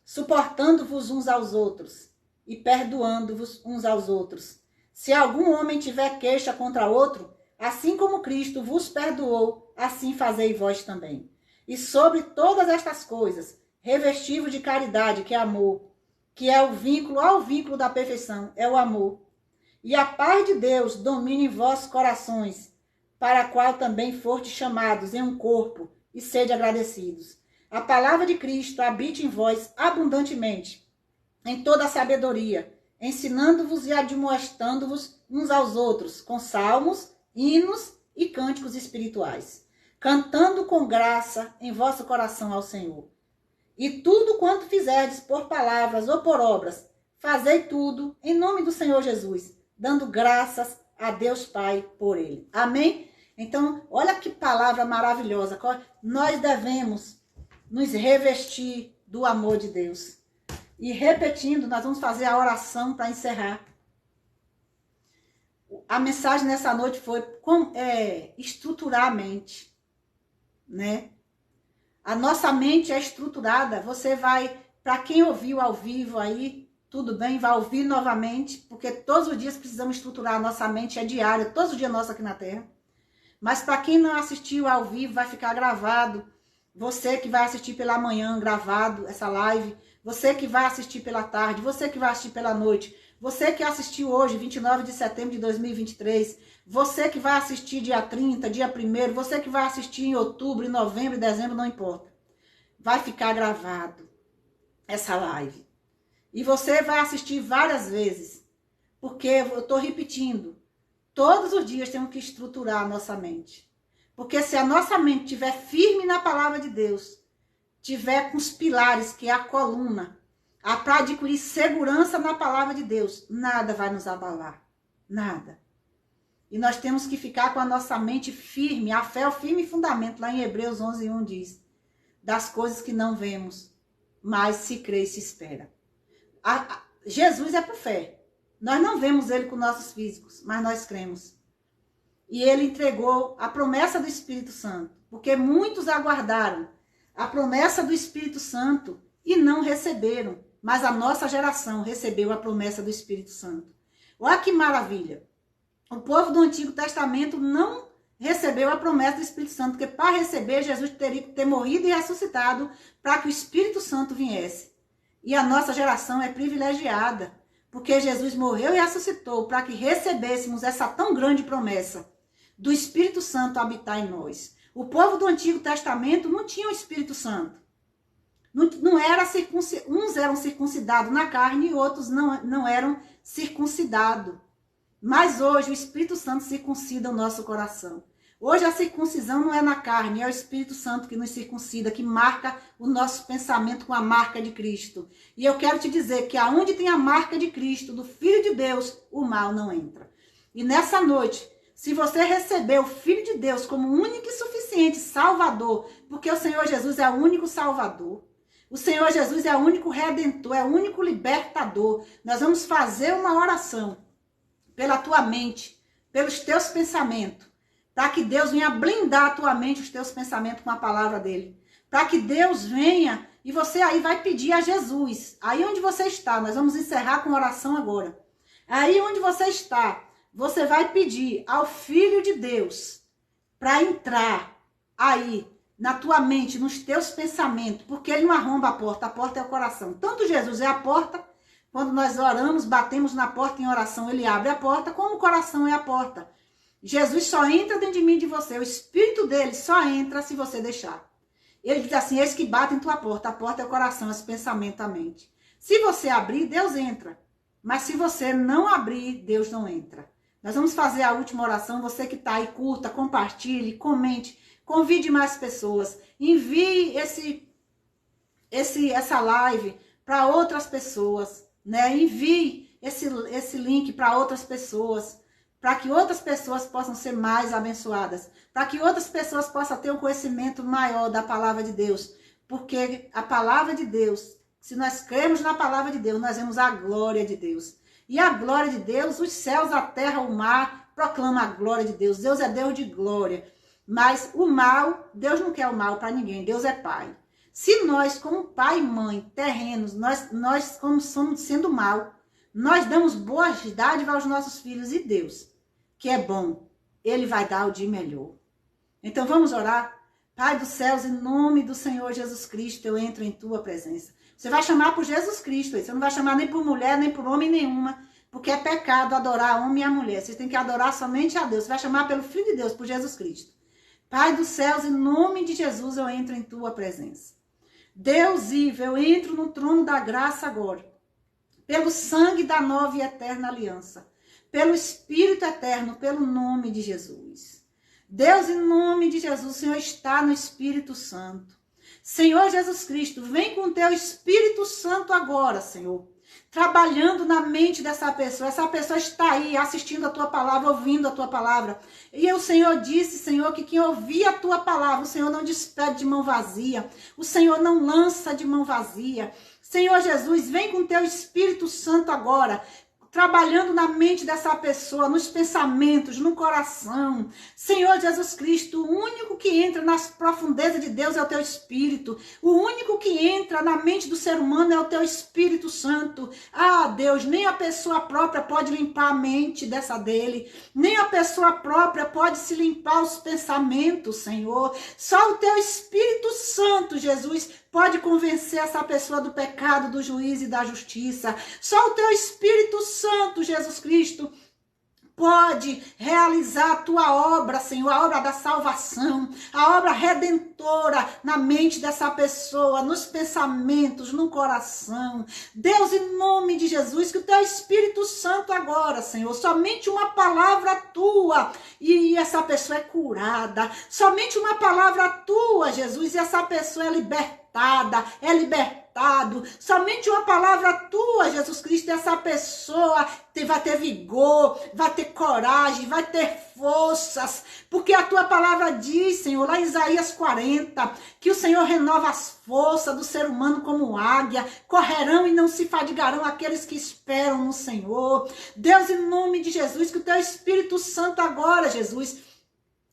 suportando-vos uns aos outros e perdoando-vos uns aos outros. Se algum homem tiver queixa contra outro, assim como Cristo vos perdoou, assim fazei vós também. E sobre todas estas coisas, revesti-vos de caridade, que é amor, que é o vínculo ao vínculo da perfeição, é o amor. E a paz de Deus domine em vossos corações, para a qual também fostes chamados em um corpo, e sede agradecidos. A palavra de Cristo habite em vós abundantemente, em toda a sabedoria, ensinando-vos e admoestando-vos uns aos outros, com salmos, hinos e cânticos espirituais, cantando com graça em vosso coração ao Senhor. E tudo quanto fizerdes por palavras ou por obras, fazei tudo em nome do Senhor Jesus, dando graças a Deus Pai por ele. Amém? Então, olha que palavra maravilhosa. Nós devemos nos revestir do amor de Deus. E repetindo, nós vamos fazer a oração para encerrar. A mensagem nessa noite foi estruturar a mente, né? A nossa mente é estruturada. Você vai, para quem ouviu ao vivo aí, tudo bem, vai ouvir novamente, porque todos os dias precisamos estruturar a nossa mente, é diária, todos os dias nossa aqui na Terra. Mas para quem não assistiu ao vivo, vai ficar gravado. Você que vai assistir pela manhã, gravado, essa live. Você que vai assistir pela tarde, você que vai assistir pela noite. Você que assistiu hoje, 29 de setembro de 2023. Você que vai assistir dia 30, dia 1º. Você que vai assistir em outubro, em novembro, em dezembro, não importa. Vai ficar gravado essa live. E você vai assistir várias vezes. Porque eu estou repetindo. Todos os dias temos que estruturar a nossa mente. Porque se a nossa mente estiver firme na palavra de Deus, tiver com os pilares, que é a coluna, para adquirir segurança na palavra de Deus, nada vai nos abalar. Nada. E nós temos que ficar com a nossa mente firme. A fé é o firme fundamento. Lá em Hebreus 11:1 diz, das coisas que não vemos, mas se crê e se espera. Jesus é por fé. Nós não vemos ele com nossos físicos, mas nós cremos. E ele entregou a promessa do Espírito Santo, porque muitos aguardaram a promessa do Espírito Santo e não receberam. Mas a nossa geração recebeu a promessa do Espírito Santo. Olha que maravilha. O povo do Antigo Testamento não recebeu a promessa do Espírito Santo, porque para receber, Jesus teria que ter morrido e ressuscitado para que o Espírito Santo viesse. E a nossa geração é privilegiada, porque Jesus morreu e ressuscitou para que recebêssemos essa tão grande promessa do Espírito Santo habitar em nós. O povo do Antigo Testamento não tinha o Espírito Santo. Não era uns eram circuncidados na carne e outros não eram circuncidados. Mas hoje o Espírito Santo circuncida o nosso coração. Hoje a circuncisão não é na carne, é o Espírito Santo que nos circuncida, que marca o nosso pensamento com a marca de Cristo. E eu quero te dizer que aonde tem a marca de Cristo, do Filho de Deus, o mal não entra. E nessa noite, se você receber o Filho de Deus como único e suficiente Salvador, porque o Senhor Jesus é o único Salvador, o Senhor Jesus é o único Redentor, é o único Libertador, nós vamos fazer uma oração pela tua mente, pelos teus pensamentos, para que Deus venha blindar a tua mente, os teus pensamentos com a palavra dele. Para que Deus venha e você aí vai pedir a Jesus. Aí onde você está, nós vamos encerrar com oração agora. Aí onde você está, você vai pedir ao Filho de Deus para entrar aí na tua mente, nos teus pensamentos, porque ele não arromba a porta é o coração. Tanto Jesus é a porta, quando nós oramos, batemos na porta em oração, ele abre a porta, como o coração é a porta. Jesus só entra dentro de mim e de você. O Espírito dele só entra se você deixar. Ele diz assim, eis que bate em tua porta. A porta é o coração, esse pensamento, a mente. Se você abrir, Deus entra. Mas se você não abrir, Deus não entra. Nós vamos fazer a última oração. Você que está aí, curta, compartilhe, comente. Convide mais pessoas. Envie essa live para outras pessoas, né? Envie esse link para outras pessoas, para que outras pessoas possam ser mais abençoadas, para que outras pessoas possam ter um conhecimento maior da palavra de Deus, porque a palavra de Deus, se nós cremos na palavra de Deus, nós vemos a glória de Deus. E a glória de Deus, os céus, a terra, o mar, proclama a glória de Deus. Deus é Deus de glória. Mas o mal, Deus não quer o mal para ninguém, Deus é Pai. Se nós, como pai e mãe, terrenos, nós como somos sendo mal, nós damos boas dádivas aos nossos filhos e Deus, que é bom, ele vai dar o de melhor. Então vamos orar. Pai dos céus, em nome do Senhor Jesus Cristo, eu entro em tua presença. Você vai chamar por Jesus Cristo, você não vai chamar nem por mulher, nem por homem nenhuma, porque é pecado adorar homem e a mulher. Vocês têm que adorar somente a Deus. Você vai chamar pelo Filho de Deus, por Jesus Cristo. Pai dos céus, em nome de Jesus, eu entro em tua presença. Deus vivo, eu entro no trono da graça agora, pelo sangue da nova e eterna aliança, pelo Espírito eterno, pelo nome de Jesus. Deus, em nome de Jesus, o Senhor está no Espírito Santo. Senhor Jesus Cristo, vem com o teu Espírito Santo agora, Senhor, trabalhando na mente dessa pessoa. Essa pessoa está aí assistindo a tua palavra, ouvindo a tua palavra. E o Senhor disse, Senhor, que quem ouvir a tua palavra, o Senhor não despede de mão vazia. O Senhor não lança de mão vazia. Senhor Jesus, vem com o teu Espírito Santo agora, trabalhando na mente dessa pessoa, nos pensamentos, no coração. Senhor Jesus Cristo, o único que entra nas profundezas de Deus é o teu Espírito. O único que entra na mente do ser humano é o teu Espírito Santo. Ah, Deus, nem a pessoa própria pode limpar a mente dessa dele. Nem a pessoa própria pode se limpar os pensamentos, Senhor. Só o teu Espírito Santo, Jesus, pode convencer essa pessoa do pecado, do juízo e da justiça. Só o teu Espírito Santo, Jesus Cristo, pode realizar a tua obra, Senhor, a obra da salvação, a obra redentora na mente dessa pessoa, nos pensamentos, no coração. Deus, em nome de Jesus, que o teu Espírito Santo agora, Senhor, somente uma palavra tua e essa pessoa é curada. Somente uma palavra tua, Jesus, e essa pessoa é libertada, é libertado. Somente uma palavra tua, Jesus Cristo, essa pessoa vai ter vigor, vai ter coragem, vai ter forças, porque a tua palavra diz, Senhor, lá em Isaías 40, que o Senhor renova as forças do ser humano como águia, correrão e não se fadigarão aqueles que esperam no Senhor. Deus, em nome de Jesus, que o teu Espírito Santo agora, Jesus,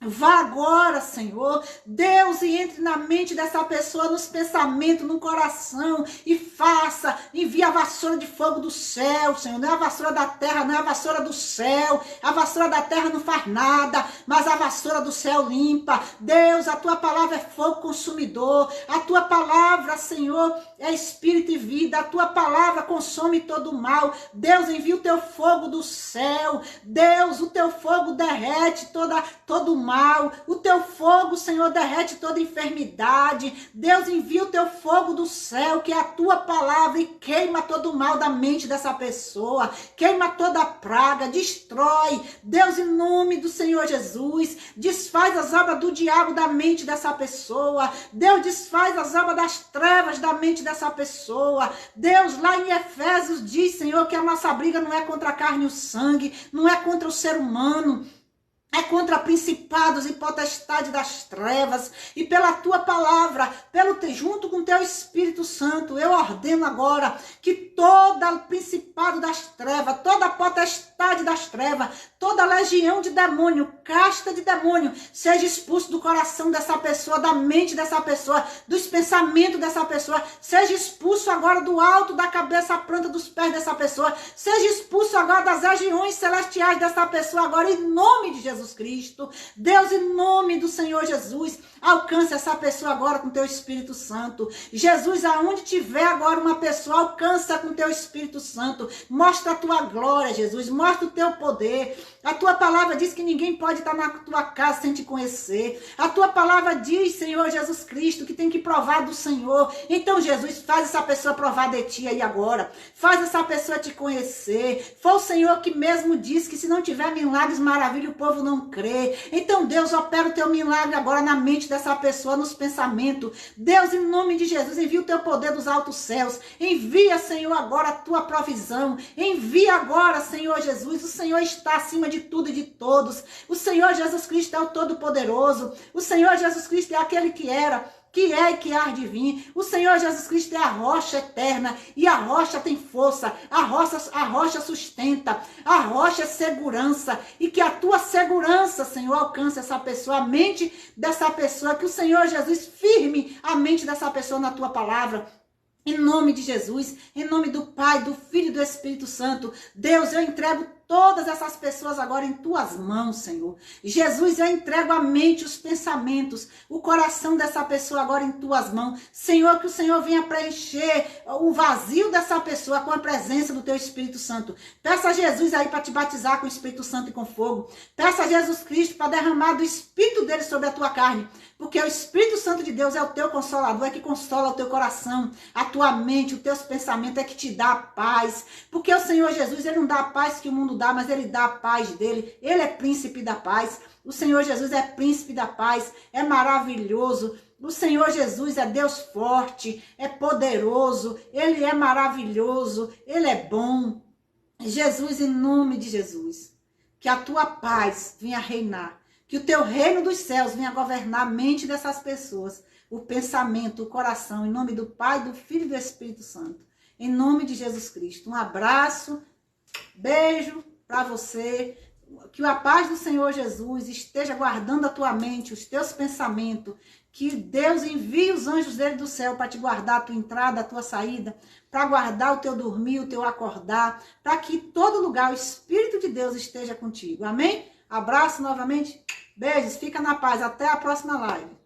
vá agora, Senhor, Deus, e entre na mente dessa pessoa, nos pensamentos, no coração, e faça, envia a vassoura de fogo do céu, Senhor, não é a vassoura da terra, não é a vassoura do céu, a vassoura da terra não faz nada, mas a vassoura do céu limpa. Deus, a tua palavra é fogo consumidor, a tua palavra, Senhor, é espírito e vida, a tua palavra consome todo o mal. Deus, envia o teu fogo do céu, Deus, o teu fogo derrete todo o mal. O teu fogo, Senhor, derrete toda enfermidade. Deus, envia o teu fogo do céu, que é a tua palavra, e queima todo o mal da mente dessa pessoa, queima toda a praga, destrói. Deus, em nome do Senhor Jesus, desfaz as obras do diabo da mente dessa pessoa. Deus, desfaz as obras das trevas da mente dessa pessoa. Deus, lá em Efésios diz, Senhor, que a nossa briga não é contra a carne e o sangue, não é contra o ser humano, é contra principados e potestades das trevas. E pela tua palavra, junto com o teu Espírito Santo, eu ordeno agora que todo principado das trevas, toda potestade das trevas, toda legião de demônio, casta de demônio, seja expulso do coração dessa pessoa, da mente dessa pessoa, dos pensamentos dessa pessoa, seja expulso agora do alto da cabeça à planta dos pés dessa pessoa, seja expulso agora das regiões celestiais dessa pessoa, agora em nome de Jesus Cristo. Deus, em nome do Senhor Jesus, alcance essa pessoa agora com teu Espírito Santo. Jesus, aonde tiver agora uma pessoa, alcança com teu Espírito Santo. Mostra a tua glória, Jesus. Mostra o teu poder. A tua palavra diz que ninguém pode estar na tua casa sem te conhecer. A tua palavra diz, Senhor Jesus Cristo, que tem que provar do Senhor. Então, Jesus, faz essa pessoa provar de ti aí agora. Faz essa pessoa te conhecer. Foi o Senhor que mesmo disse que se não tiver milagres, maravilha, o povo não crê. Então, Deus, opera o teu milagre agora na mente dessa pessoa, nos pensamentos. Deus, em nome de Jesus, envia o teu poder dos altos céus. Envia, Senhor, agora a tua provisão. Envia agora, Senhor Jesus. O Senhor está acima de tudo e de todos. O Senhor Jesus Cristo é o Todo-Poderoso. O Senhor Jesus Cristo é aquele que era, que é e que há de vir. O Senhor Jesus Cristo é a rocha eterna, e a rocha tem força, a rocha sustenta, a rocha é segurança, e que a tua segurança, Senhor, alcance essa pessoa, a mente dessa pessoa, que o Senhor Jesus firme a mente dessa pessoa na tua palavra. Em nome de Jesus, em nome do Pai, do Filho e do Espírito Santo. Deus, eu entrego todas essas pessoas agora em tuas mãos, Senhor. Jesus, eu entrego a mente, os pensamentos, o coração dessa pessoa agora em tuas mãos. Senhor, que o Senhor venha preencher o vazio dessa pessoa com a presença do teu Espírito Santo. Peça a Jesus aí para te batizar com o Espírito Santo e com fogo. Peça a Jesus Cristo para derramar do Espírito dele sobre a tua carne. Porque o Espírito Santo de Deus é o teu consolador, é que consola o teu coração, a tua mente, os teus pensamentos, é que te dá a paz. Porque o Senhor Jesus, ele não dá a paz que o mundo dá, mas ele dá a paz dele. Ele é príncipe da paz. O Senhor Jesus é príncipe da paz, é maravilhoso. O Senhor Jesus é Deus forte, é poderoso, ele é maravilhoso, ele é bom. Jesus, em nome de Jesus, que a tua paz venha reinar. Que o teu reino dos céus venha governar a mente dessas pessoas, o pensamento, o coração, em nome do Pai, do Filho e do Espírito Santo. Em nome de Jesus Cristo. Um abraço Beijo para você. Que a paz do Senhor Jesus esteja guardando a tua mente, os teus pensamentos. Que Deus envie os anjos dele do céu para te guardar a tua entrada, a tua saída, para guardar o teu dormir, o teu acordar, para que em todo lugar o Espírito de Deus esteja contigo. Amém? Abraço novamente. Beijos, fica na paz. Até a próxima live.